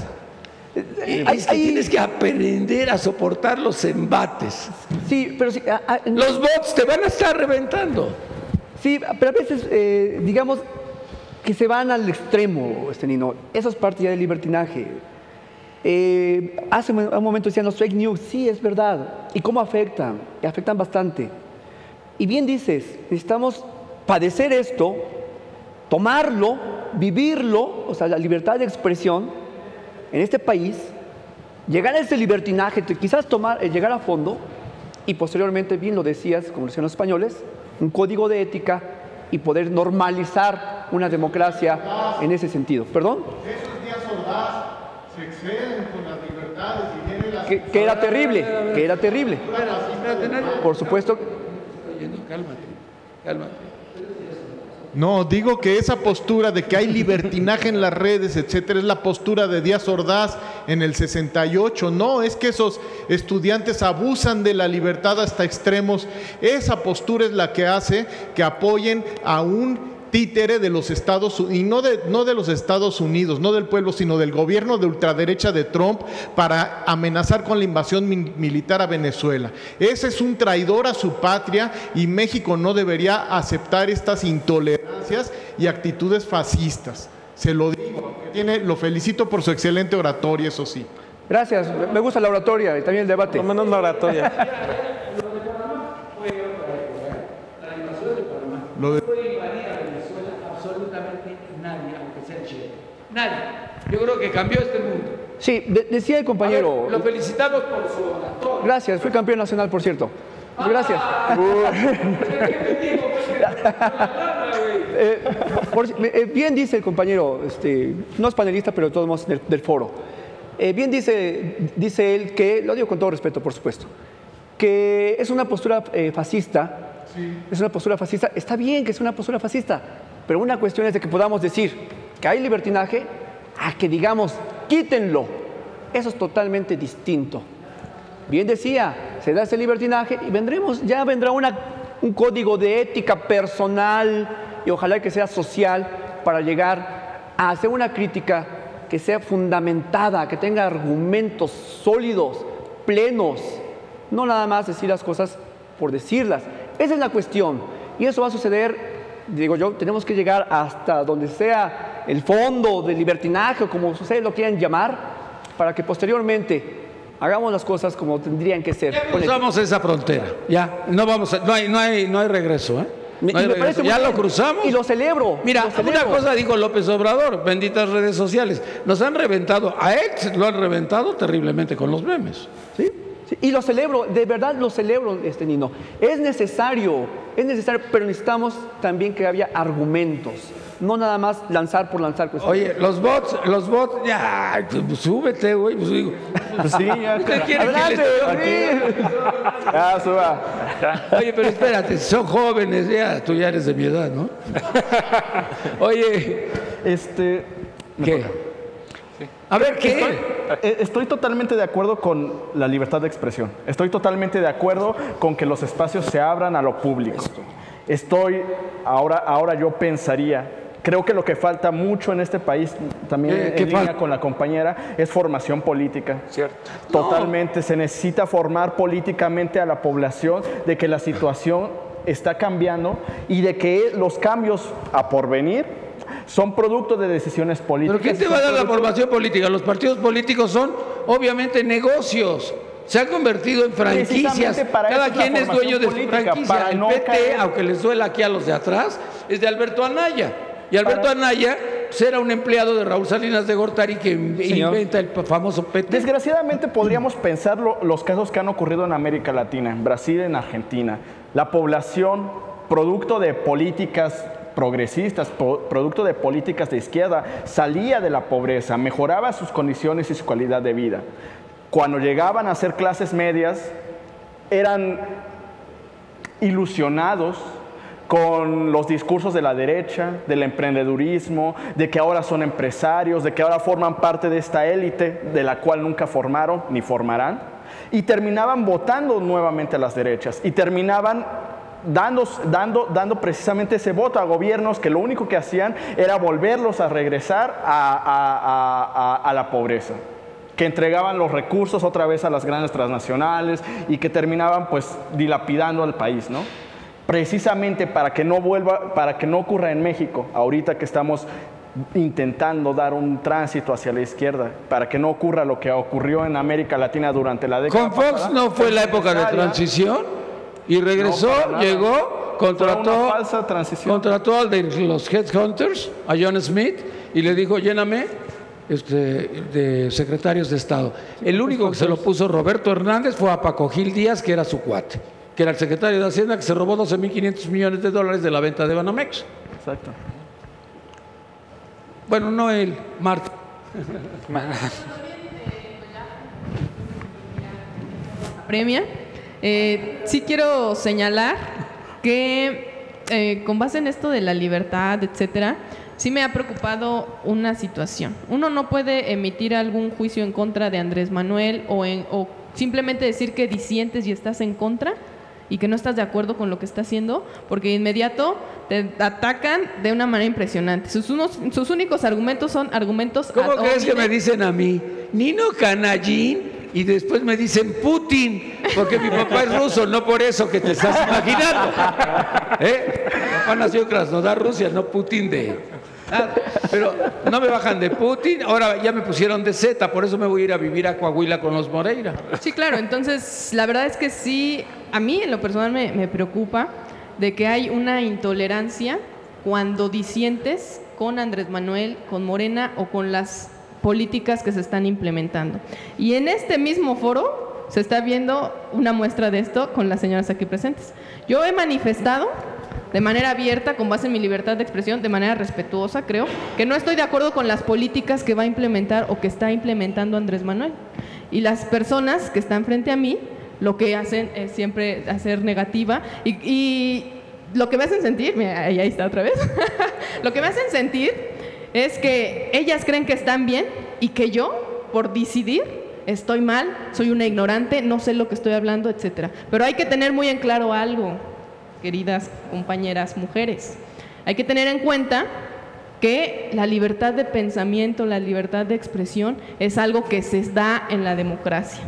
Es que tienes que aprender a soportar los embates. Sí, pero sí, los bots te van a estar reventando. Sí, pero a veces, digamos, que se van al extremo, Nino. Eso es parte ya del libertinaje. Hace un momento decían los fake news. Sí, es verdad. ¿Y cómo afectan? Y afectan bastante. Y bien dices, necesitamos padecer esto, tomarlo, vivirlo, o sea, la libertad de expresión en este país, llegar a ese libertinaje, quizás llegar a fondo y posteriormente, bien lo decías, como decían los españoles, un código de ética y poder normalizar una democracia en ese sentido. ¿Perdón? Esos días Ordaz se exceden con las libertades y vienen las... Que era terrible, que era terrible. Por supuesto. Cálmate. No, digo que esa postura de que hay libertinaje en las redes, etcétera, es la postura de Díaz Ordaz en el 68. No, es que esos estudiantes abusan de la libertad hasta extremos. Esa postura es la que hace que apoyen a un títere de los Estados Unidos, y no de los Estados Unidos, no del pueblo, sino del gobierno de ultraderecha de Trump para amenazar con la invasión militar a Venezuela. Ese es un traidor a su patria y México no debería aceptar estas intolerancias y actitudes fascistas. Se lo digo, lo felicito por su excelente oratoria, eso sí. Gracias, me gusta la oratoria y también el debate. No menos la oratoria. Lo de... absolutamente nadie, aunque sea el Che. Nadie. Yo creo que cambió este mundo. Sí, decía el compañero. Lo felicitamos por su oratoria. Gracias, fui campeón nacional, por cierto. Gracias. Bien dice el compañero, no es panelista, pero de todos modos del foro. Bien dice él que, lo digo con todo respeto, por supuesto, que es una postura fascista. Sí. Es una postura fascista. Está bien que es una postura fascista, pero una cuestión es de que podamos decir que hay libertinaje a que digamos, quítenlo. Eso es totalmente distinto. Bien decía, se da ese libertinaje y ya vendrá un código de ética personal y ojalá que sea social para llegar a hacer una crítica que sea fundamentada, que tenga argumentos sólidos, plenos, no nada más decir las cosas por decirlas. Esa es la cuestión y eso va a suceder, digo yo, tenemos que llegar hasta donde sea el fondo del libertinaje o como ustedes lo quieran llamar, para que posteriormente hagamos las cosas como tendrían que ser. Ya cruzamos esa frontera, ya, no hay regreso, ¿eh? No hay regreso. Ya lo cruzamos. Y lo celebro. Mira, una cosa dijo López Obrador, benditas redes sociales, nos han reventado, a él lo han reventado terriblemente con los memes. ¿Sí? Sí, y lo celebro, de verdad lo celebro, Nino. Es necesario, pero necesitamos también que haya argumentos. No nada más lanzar por lanzar cuestiones. Oye, los bots, ya, pues, súbete, güey. Pues digo, sí, ya. ¿Usted quiere que les... Ya, suba. Oye, pero espérate, son jóvenes, ya, tú ya eres de mi edad, ¿no? Oye, ¿qué? A ver, ¿qué? Estoy totalmente de acuerdo con la libertad de expresión. Estoy totalmente de acuerdo con que los espacios se abran a lo público. Ahora yo pensaría, creo que lo que falta mucho en este país, también en línea con la compañera, es formación política. Cierto. Totalmente, se necesita formar políticamente a la población de que la situación está cambiando y de que los cambios a porvenir son producto de decisiones políticas. ¿Pero quién te va a dar la formación política? Los partidos políticos son obviamente negocios. Se han convertido en franquicias. Cada quien es dueño de su franquicia. El PT, aunque les duela aquí a los de atrás, es de Alberto Anaya. Y Alberto Anaya pues, era un empleado de Raúl Salinas de Gortari que inventa el famoso PT. Desgraciadamente podríamos pensar los casos que han ocurrido en América Latina, en Brasil, en Argentina. La población, producto de políticas progresistas, producto de políticas de izquierda, salía de la pobreza, mejoraba sus condiciones y su calidad de vida. Cuando llegaban a ser clases medias, eran ilusionados con los discursos de la derecha, del emprendedurismo, de que ahora son empresarios, de que ahora forman parte de esta élite de la cual nunca formaron ni formarán, y terminaban votando nuevamente a las derechas, y terminaban dando precisamente ese voto a gobiernos que lo único que hacían era volverlos a regresar a la pobreza, que entregaban los recursos otra vez a las grandes transnacionales y que terminaban pues dilapidando al país, ¿no? Precisamente para que no ocurra en México, ahorita que estamos intentando dar un tránsito hacia la izquierda, para que no ocurra lo que ocurrió en América Latina durante la década pasada. ¿Con Fox no fue la época de transición? Y regresó, llegó, contrató al de los Headhunters, a John Smith, y le dijo, lléname de secretarios de Estado. El único que se lo puso Roberto Hernández fue a Paco Gil Díaz, que era su cuate, que era el secretario de Hacienda, que se robó 12.500 millones de dólares de la venta de Banamex. Exacto. Bueno, no él, Marta. Premia. Sí quiero señalar que con base en esto de la libertad, etcétera, sí me ha preocupado una situación. Uno no puede emitir algún juicio en contra de Andrés Manuel o simplemente decir que disientes y estás en contra y que no estás de acuerdo con lo que está haciendo, porque de inmediato te atacan de una manera impresionante. Sus únicos argumentos son argumentos ad hominem. ¿Cómo crees que me dicen a mí? Nino Canallín. Y después me dicen Putin, porque mi papá es ruso, no por eso que te estás imaginando. Mi papá nació en Krasnodar, Rusia, no Putin de... pero no me bajan de Putin, ahora ya me pusieron de Z, por eso me voy a ir a vivir a Coahuila con los Moreira. Sí, claro, entonces la verdad es que sí, a mí en lo personal me preocupa de que hay una intolerancia cuando disientes con Andrés Manuel, con Morena o con las políticas que se están implementando. Y en este mismo foro se está viendo una muestra de esto con las señoras aquí presentes. Yo he manifestado de manera abierta, con base en mi libertad de expresión, de manera respetuosa, creo, que no estoy de acuerdo con las políticas que va a implementar o que está implementando Andrés Manuel. Y las personas que están frente a mí, lo que hacen es siempre hacer negativa y lo que me hacen sentir, mira, ahí está otra vez, lo que me hacen sentir es que ellas creen que están bien y que yo, por decidir, estoy mal, soy una ignorante, no sé lo que estoy hablando, etcétera. Pero hay que tener muy en claro algo, queridas compañeras mujeres. Hay que tener en cuenta que la libertad de pensamiento, la libertad de expresión es algo que se da en la democracia,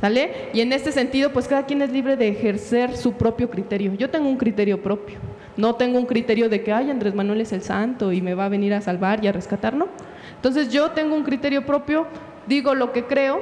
¿sale? Y en este sentido, pues cada quien es libre de ejercer su propio criterio. Yo tengo un criterio propio, no tengo un criterio de que, ay, Andrés Manuel es el santo y me va a venir a salvar y a rescatar, ¿no? Entonces yo tengo un criterio propio, digo lo que creo,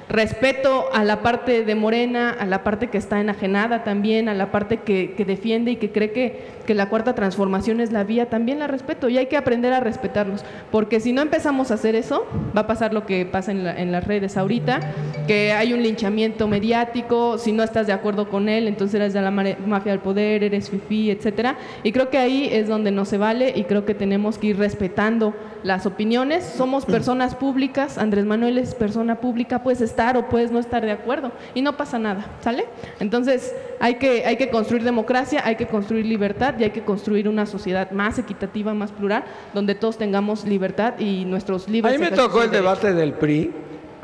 respeto a la parte de Morena, a la parte que está enajenada también, a la parte que defiende y que cree que la cuarta transformación es la vía, también la respeto y hay que aprender a respetarlos, porque si no empezamos a hacer eso, va a pasar lo que pasa en las redes ahorita, que hay un linchamiento mediático, si no estás de acuerdo con él, entonces eres de la mafia del poder, eres fifí, etcétera, y creo que ahí es donde no se vale y creo que tenemos que ir respetando las opiniones. Somos personas públicas, Andrés Manuel es persona pública, puedes estar o puedes no estar de acuerdo y no pasa nada, ¿sale? Entonces hay que construir democracia, hay que construir libertad y hay que construir una sociedad más equitativa, más plural, donde todos tengamos libertad y nuestros libres. A mí me tocó el debate del PRI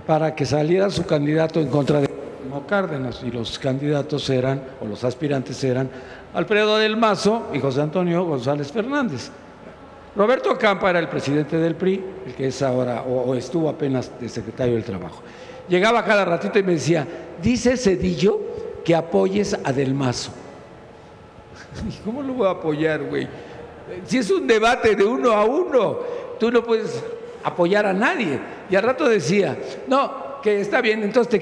para que saliera su candidato en contra de Cuauhtémoc Cárdenas y los candidatos eran, o los aspirantes eran, Alfredo del Mazo y José Antonio González Fernández. Roberto Campa era el presidente del PRI, el que es ahora, o estuvo apenas de secretario del Trabajo. Llegaba cada ratito y me decía, dice Zedillo que apoyes a Del Mazo. ¿Cómo lo voy a apoyar, güey? Si es un debate de 1 a 1, tú no puedes apoyar a nadie. Y al rato decía, no, que está bien, entonces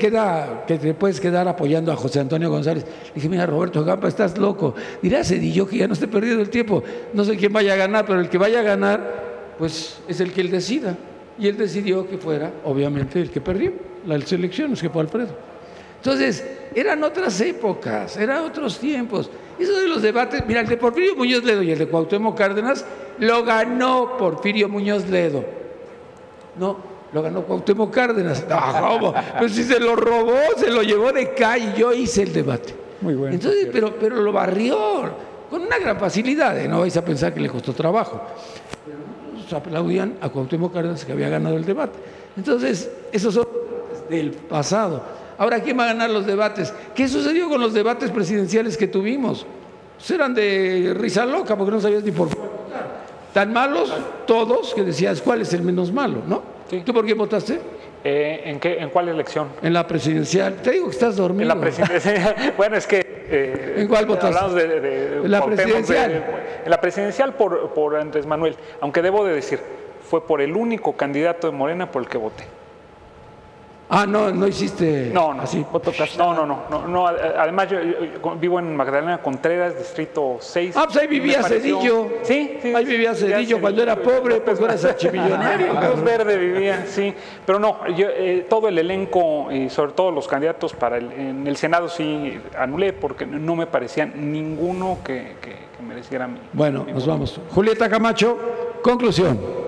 te puedes quedar apoyando a José Antonio González. Le dije, mira, Roberto Campa, estás loco. Dirá Zedillo que ya no esté perdiendo el tiempo. No sé quién vaya a ganar, pero el que vaya a ganar, pues es el que él decida. Y él decidió que fuera, obviamente, el que perdió las elecciones, que fue Alfredo. Entonces, eran otras épocas, eran otros tiempos. Eso de los debates, mira, el de Porfirio Muñoz Ledo y el de Cuauhtémoc Cárdenas lo ganó Porfirio Muñoz Ledo. No, lo ganó Cuauhtémoc Cárdenas. No, ¿cómo? Pues si se lo robó, se lo llevó de calle y yo hice el debate. Muy bueno. Entonces, pero lo barrió con una gran facilidad, no vais a pensar que le costó trabajo. Pero aplaudían a Cuauhtémoc Cárdenas que había ganado el debate. Entonces, esos son del pasado. Ahora, ¿quién va a ganar los debates? ¿Qué sucedió con los debates presidenciales que tuvimos? Pues eran de risa loca porque no sabías ni por qué votar. Tan malos todos que decías cuál es el menos malo, ¿no? Sí. ¿Tú por qué votaste? ¿En cuál elección? En la presidencial. Te digo que estás dormido. En la presidencial. Bueno, es que... ¿En cuál votaste? Hablamos en la presidencial. En la presidencial por Andrés Manuel. Aunque debo de decir, fue por el único candidato de Morena por el que voté. Ah, no hiciste no, así. No. Además, yo vivo en Magdalena Contreras, distrito 6. Ah, pues ahí vivía Zedillo. Sí. Ahí vivía Zedillo cuando era pobre, pues era archimillonario. López Verde vivía, sí. Pero no, yo, todo el elenco y sobre todo los candidatos en el Senado sí anulé porque no me parecían ninguno que mereciera mi. Bueno, nos vamos. Julieta Camacho, conclusión.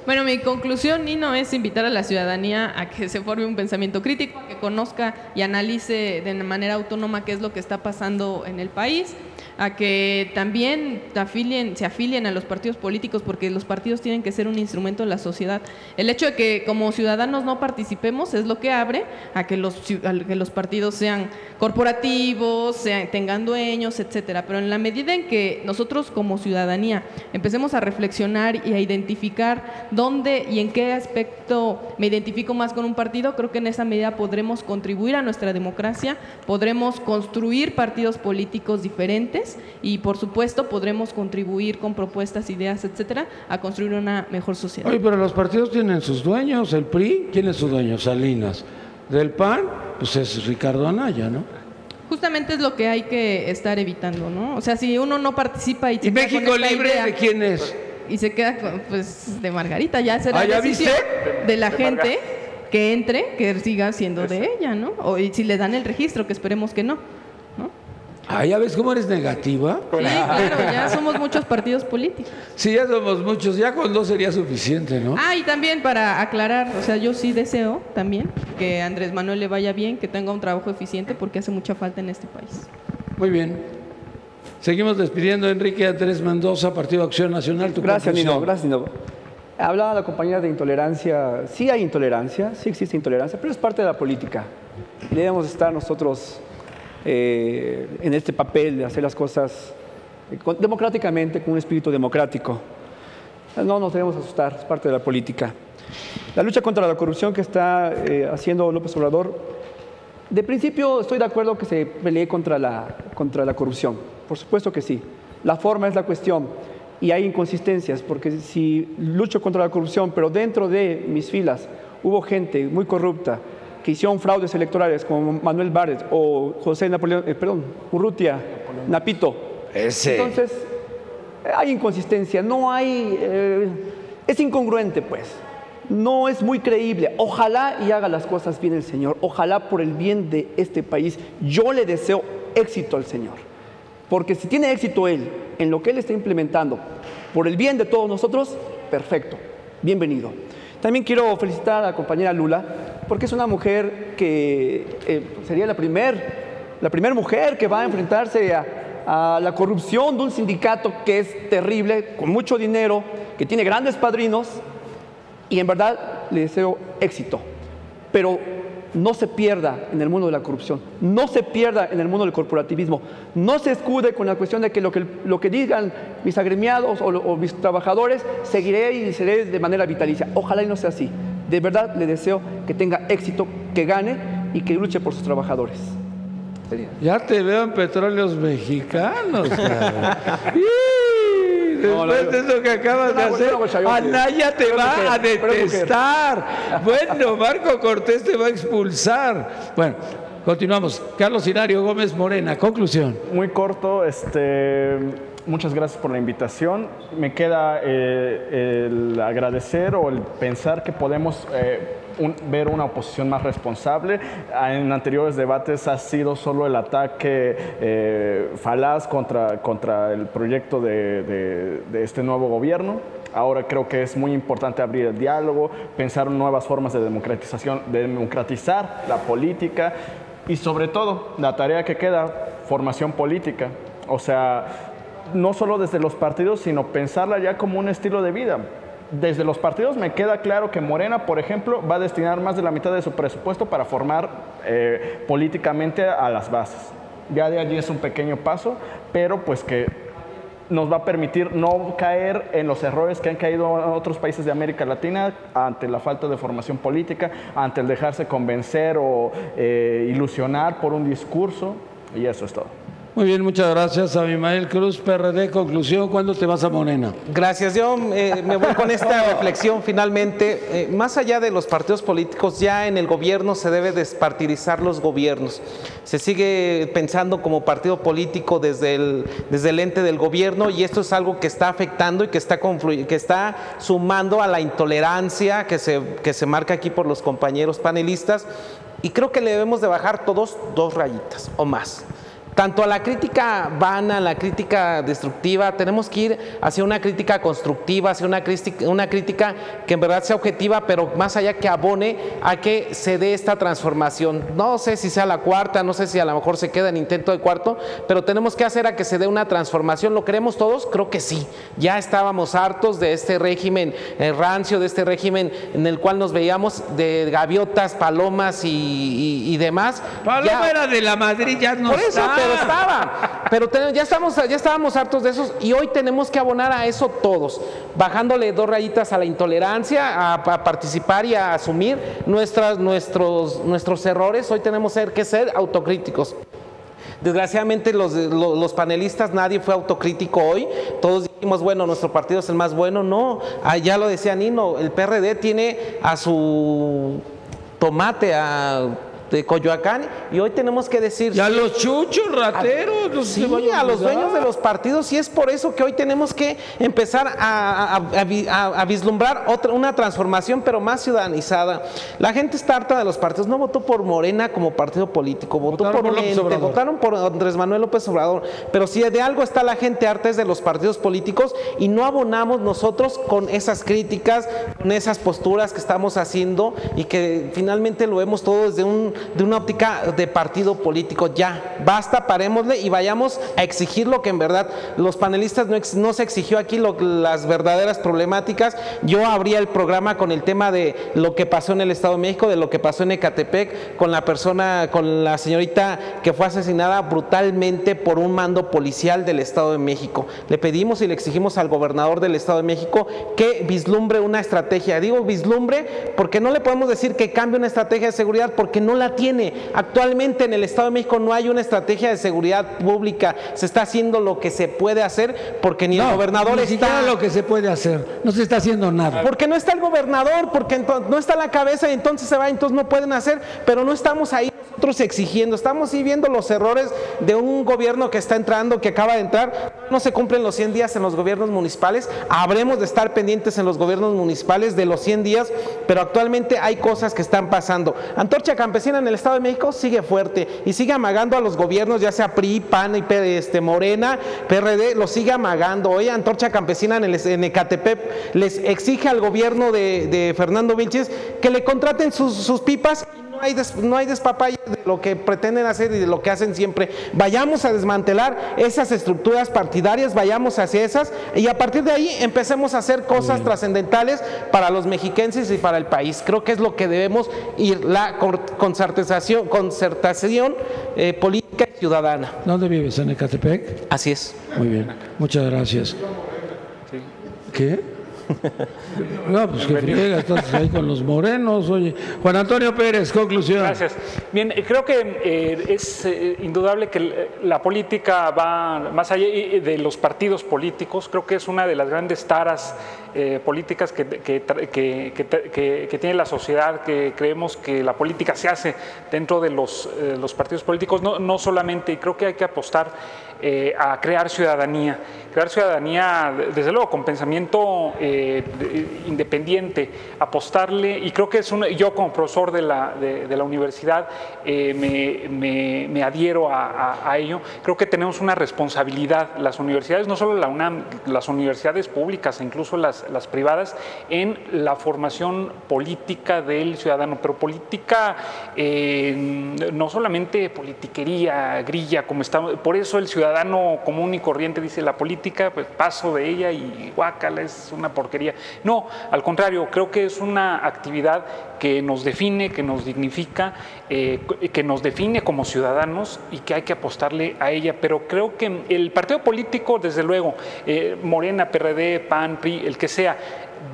Bueno, mi conclusión, Nino, es invitar a la ciudadanía a que se forme un pensamiento crítico, que conozca y analice de manera autónoma qué es lo que está pasando en el país, a que también se afilien a los partidos políticos, porque los partidos tienen que ser un instrumento de la sociedad. El hecho de que como ciudadanos no participemos es lo que abre a que los partidos sean corporativos, tengan dueños, etcétera. Pero en la medida en que nosotros como ciudadanía empecemos a reflexionar y a identificar dónde y en qué aspecto me identifico más con un partido, creo que en esa medida podremos contribuir a nuestra democracia, podremos construir partidos políticos diferentes y, por supuesto, podremos contribuir con propuestas, ideas, etcétera, a construir una mejor sociedad. Oye, pero los partidos tienen sus dueños. El PRI, ¿quién es su dueño? Salinas. Del PAN, pues es Ricardo Anaya, ¿no? Justamente es lo que hay que estar evitando, ¿no? O sea, si uno no participa y México Libre, ¿de quién es? y se queda pues de Margarita. Ya será ¿ya decisión viste? de la gente que entre, que siga siendo de ella, ¿no? O y si le dan el registro, que esperemos que no. ¿Ya ves cómo eres negativa? Sí, claro, ya somos muchos partidos políticos. Sí, ya somos muchos, ya con 2 sería suficiente, ¿no? Y también para aclarar, o sea, yo sí deseo también que a Andrés Manuel le vaya bien, que tenga un trabajo eficiente, porque hace mucha falta en este país. Muy bien. Seguimos despidiendo a Enrique Andrés Mendoza, Partido Acción Nacional. Gracias, Nino. Gracias, Nino. Hablaba la compañera de intolerancia. Sí hay intolerancia, sí existe intolerancia, pero es parte de la política. Y debemos estar nosotros en este papel de hacer las cosas democráticamente, con un espíritu democrático. No nos debemos asustar, es parte de la política. La lucha contra la corrupción que está haciendo López Obrador, de principio estoy de acuerdo que se pelee contra la corrupción, por supuesto que sí. La forma es la cuestión y hay inconsistencias, porque si lucho contra la corrupción, pero dentro de mis filas hubo gente muy corrupta, que hicieron fraudes electorales como Manuel Barres o José Urrutia, Napito. Entonces, hay inconsistencia, no hay... es incongruente, pues. No es muy creíble. Ojalá y haga las cosas bien el Señor. Ojalá por el bien de este país. Yo le deseo éxito al Señor. Porque si tiene éxito Él en lo que Él está implementando, por el bien de todos nosotros, perfecto. Bienvenido. También quiero felicitar a la compañera Lula, porque es una mujer que sería la primer mujer que va a enfrentarse a la corrupción de un sindicato que es terrible, con mucho dinero, que tiene grandes padrinos, y en verdad le deseo éxito. Pero no se pierda en el mundo de la corrupción, no se pierda en el mundo del corporativismo, no se escude con la cuestión de que lo que digan mis agremiados o mis trabajadores, seguiré y seré de manera vitalicia. Ojalá y no sea así. De verdad le deseo que tenga éxito, que gane y que luche por sus trabajadores. Ya te veo en Petróleos Mexicanos. Después de eso que acabas de hacer, Anaya te va a detestar. Bueno, Marco Cortés te va a expulsar. Bueno, continuamos. Carlos Hilario Gómez Morena, conclusión. Muy corto, muchas gracias por la invitación. Me queda el agradecer o el pensar que podemos ver una oposición más responsable. En anteriores debates ha sido solo el ataque falaz contra el proyecto de este nuevo gobierno. Ahora creo que es muy importante abrir el diálogo, pensar en nuevas formas de democratizar la política y sobre todo la tarea que queda, formación política. O sea, no solo desde los partidos, sino pensarla ya como un estilo de vida. Desde los partidos me queda claro que Morena, por ejemplo, va a destinar más de la mitad de su presupuesto para formar políticamente a las bases. Ya de allí es un pequeño paso, pero pues que nos va a permitir no caer en los errores que han caído en otros países de América Latina ante la falta de formación política, ante el dejarse convencer o ilusionar por un discurso, y eso es todo. Muy bien, muchas gracias. Abimael Cruz, PRD, conclusión, ¿cuándo te vas a Morena? Gracias, yo me voy con esta reflexión finalmente. Más allá de los partidos políticos, ya en el gobierno se debe despartidizar los gobiernos. Se sigue pensando como partido político desde el ente del gobierno y esto es algo que está afectando y que está sumando a la intolerancia que se marca aquí por los compañeros panelistas y creo que le debemos de bajar todos 2 rayitas o más. Tanto a la crítica vana, a la crítica destructiva, tenemos que ir hacia una crítica constructiva, hacia una crítica que en verdad sea objetiva, pero más allá que abone a que se dé esta transformación. No sé si sea la cuarta, no sé si a lo mejor se queda en intento de cuarto, pero tenemos que hacer a que se dé una transformación. ¿Lo queremos todos? Creo que sí. Ya estábamos hartos de este régimen rancio, de este régimen en el cual nos veíamos de gaviotas, palomas y demás. Paloma era de la Madrid, ya no está. Pero ya estábamos hartos de esos y hoy tenemos que abonar a eso todos, bajándole 2 rayitas a la intolerancia, a participar y a asumir nuestros errores. Hoy tenemos que ser autocríticos. Desgraciadamente los panelistas, nadie fue autocrítico hoy, todos dijimos, bueno, nuestro partido es el más bueno. No, ya lo decía Nino, el PRD tiene a su tomate, de Coyoacán, y hoy tenemos que decir... Y a los chuchos, rateros. Sí, a los dueños de los partidos, y es por eso que hoy tenemos que empezar a vislumbrar una transformación, pero más ciudadanizada. La gente está harta de los partidos, no votó por Morena como partido político, votó por Lente, votaron por Andrés Manuel López Obrador, pero si de algo está la gente harta es de los partidos políticos, y no abonamos nosotros con esas críticas, con esas posturas que estamos haciendo, y que finalmente lo vemos todo desde una óptica de partido político. Ya, basta, parémosle y vayamos a exigir lo que en verdad los panelistas no se exigió aquí, las verdaderas problemáticas. Yo abría el programa con el tema de lo que pasó en el Estado de México, de lo que pasó en Ecatepec, con la señorita que fue asesinada brutalmente por un mando policial del Estado de México. Le pedimos y le exigimos al gobernador del Estado de México que vislumbre una estrategia. Digo vislumbre porque no le podemos decir que cambie una estrategia de seguridad, porque no la tiene. Actualmente en el Estado de México no hay una estrategia de seguridad pública. Se está haciendo lo que se puede hacer, porque ni el gobernador está... lo que se puede hacer, no se está haciendo nada. Porque no está el gobernador, porque no está la cabeza, y entonces se va, entonces no pueden hacer, pero no estamos ahí nosotros exigiendo, estamos viendo los errores de un gobierno que está entrando, que acaba de entrar. No se cumplen los 100 días en los gobiernos municipales, habremos de estar pendientes en los gobiernos municipales de los 100 días, pero actualmente hay cosas que están pasando. Antorcha Campesina en el Estado de México sigue fuerte y sigue amagando a los gobiernos, ya sea PRI, PAN, Morena, PRD, lo sigue amagando. Hoy Antorcha Campesina en Ecatepec les exige al gobierno de Fernando Vilches que le contraten sus pipas. No hay despapalle de lo que pretenden hacer y de lo que hacen siempre. Vayamos a desmantelar esas estructuras partidarias, vayamos hacia esas, y a partir de ahí empecemos a hacer cosas trascendentales para los mexiquenses y para el país. Creo que es lo que debemos ir, la concertación política y ciudadana. ¿Dónde vives? ¿En Ecatepec? Así es. Muy bien, muchas gracias. ¿Qué? No, pues que friega, estás ahí con los morenos. Oye, Juan Antonio Pérez, conclusión. Gracias. Bien, creo que es indudable que la política va más allá de los partidos políticos. Creo que es una de las grandes taras políticas que tiene la sociedad, que creemos que la política se hace dentro de los partidos políticos, no solamente, y creo que hay que apostar a crear ciudadanía, desde luego con pensamiento independiente, apostarle, y creo que yo como profesor de la universidad me adhiero a ello. Creo que tenemos una responsabilidad, las universidades, no solo la UNAM, las universidades públicas e incluso las privadas, en la formación política del ciudadano, pero política no solamente politiquería, grilla, como estamos. Por eso el ciudadano común y corriente dice: la política, pues paso de ella y guácala, es una porquería. No, al contrario, creo que es una actividad que nos define, que nos dignifica, que nos define como ciudadanos, y que hay que apostarle a ella. Pero creo que el partido político, desde luego, Morena, PRD, PAN, PRI, el que sea,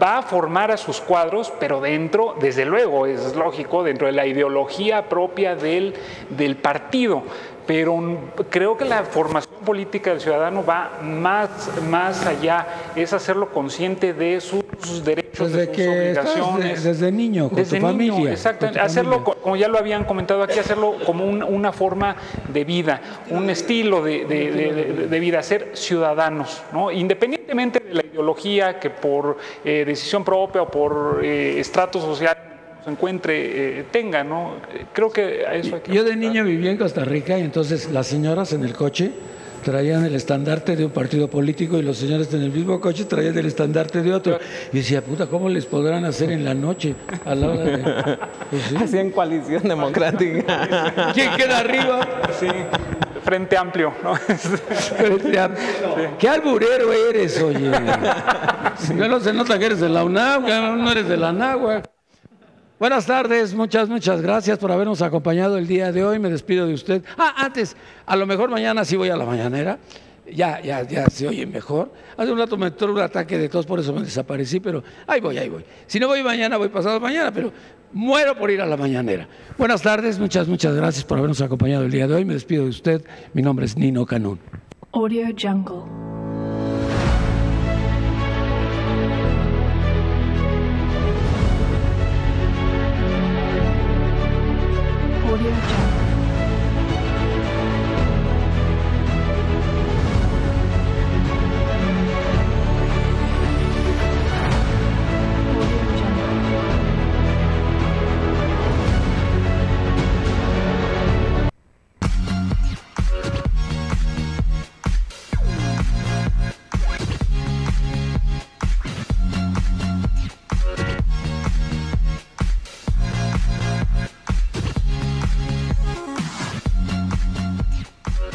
va a formar a sus cuadros, pero dentro, desde luego, es lógico, dentro de la ideología propia del partido. Pero creo que la formación política del ciudadano va más allá, es hacerlo consciente de sus derechos, de sus obligaciones. Desde niño, con tu familia. Exactamente, hacerlo, como ya lo habían comentado aquí, hacerlo como una forma de vida, un estilo de vida, ser ciudadanos, ¿no? Independientemente de la ideología que por decisión propia o por estrato social se encuentre, tenga, ¿no? Creo que a eso hay que... Yo de niño vivía en Costa Rica, y entonces las señoras en el coche traían el estandarte de un partido político y los señores en el mismo coche traían el estandarte de otro. Y decía, puta, ¿cómo les podrán hacer en la noche a la hora de...? Pues sí. Hacían coalición democrática. ¿Quién queda arriba? Sí, Frente Amplio, ¿no? Frente Amplio. Sí. ¿Qué alburero eres, oye? Si no se nota que eres de la UNAM, que no eres de la Anáhuac. Buenas tardes, muchas gracias por habernos acompañado el día de hoy. Me despido de usted. Antes, a lo mejor mañana sí voy a la mañanera. Ya se oye mejor. Hace un rato me entró un ataque de tos, por eso me desaparecí, pero ahí voy. Si no voy mañana, voy pasado mañana, pero muero por ir a la mañanera. Buenas tardes, muchas gracias por habernos acompañado el día de hoy. Me despido de usted. Mi nombre es Nino Canún. Audio Jungle.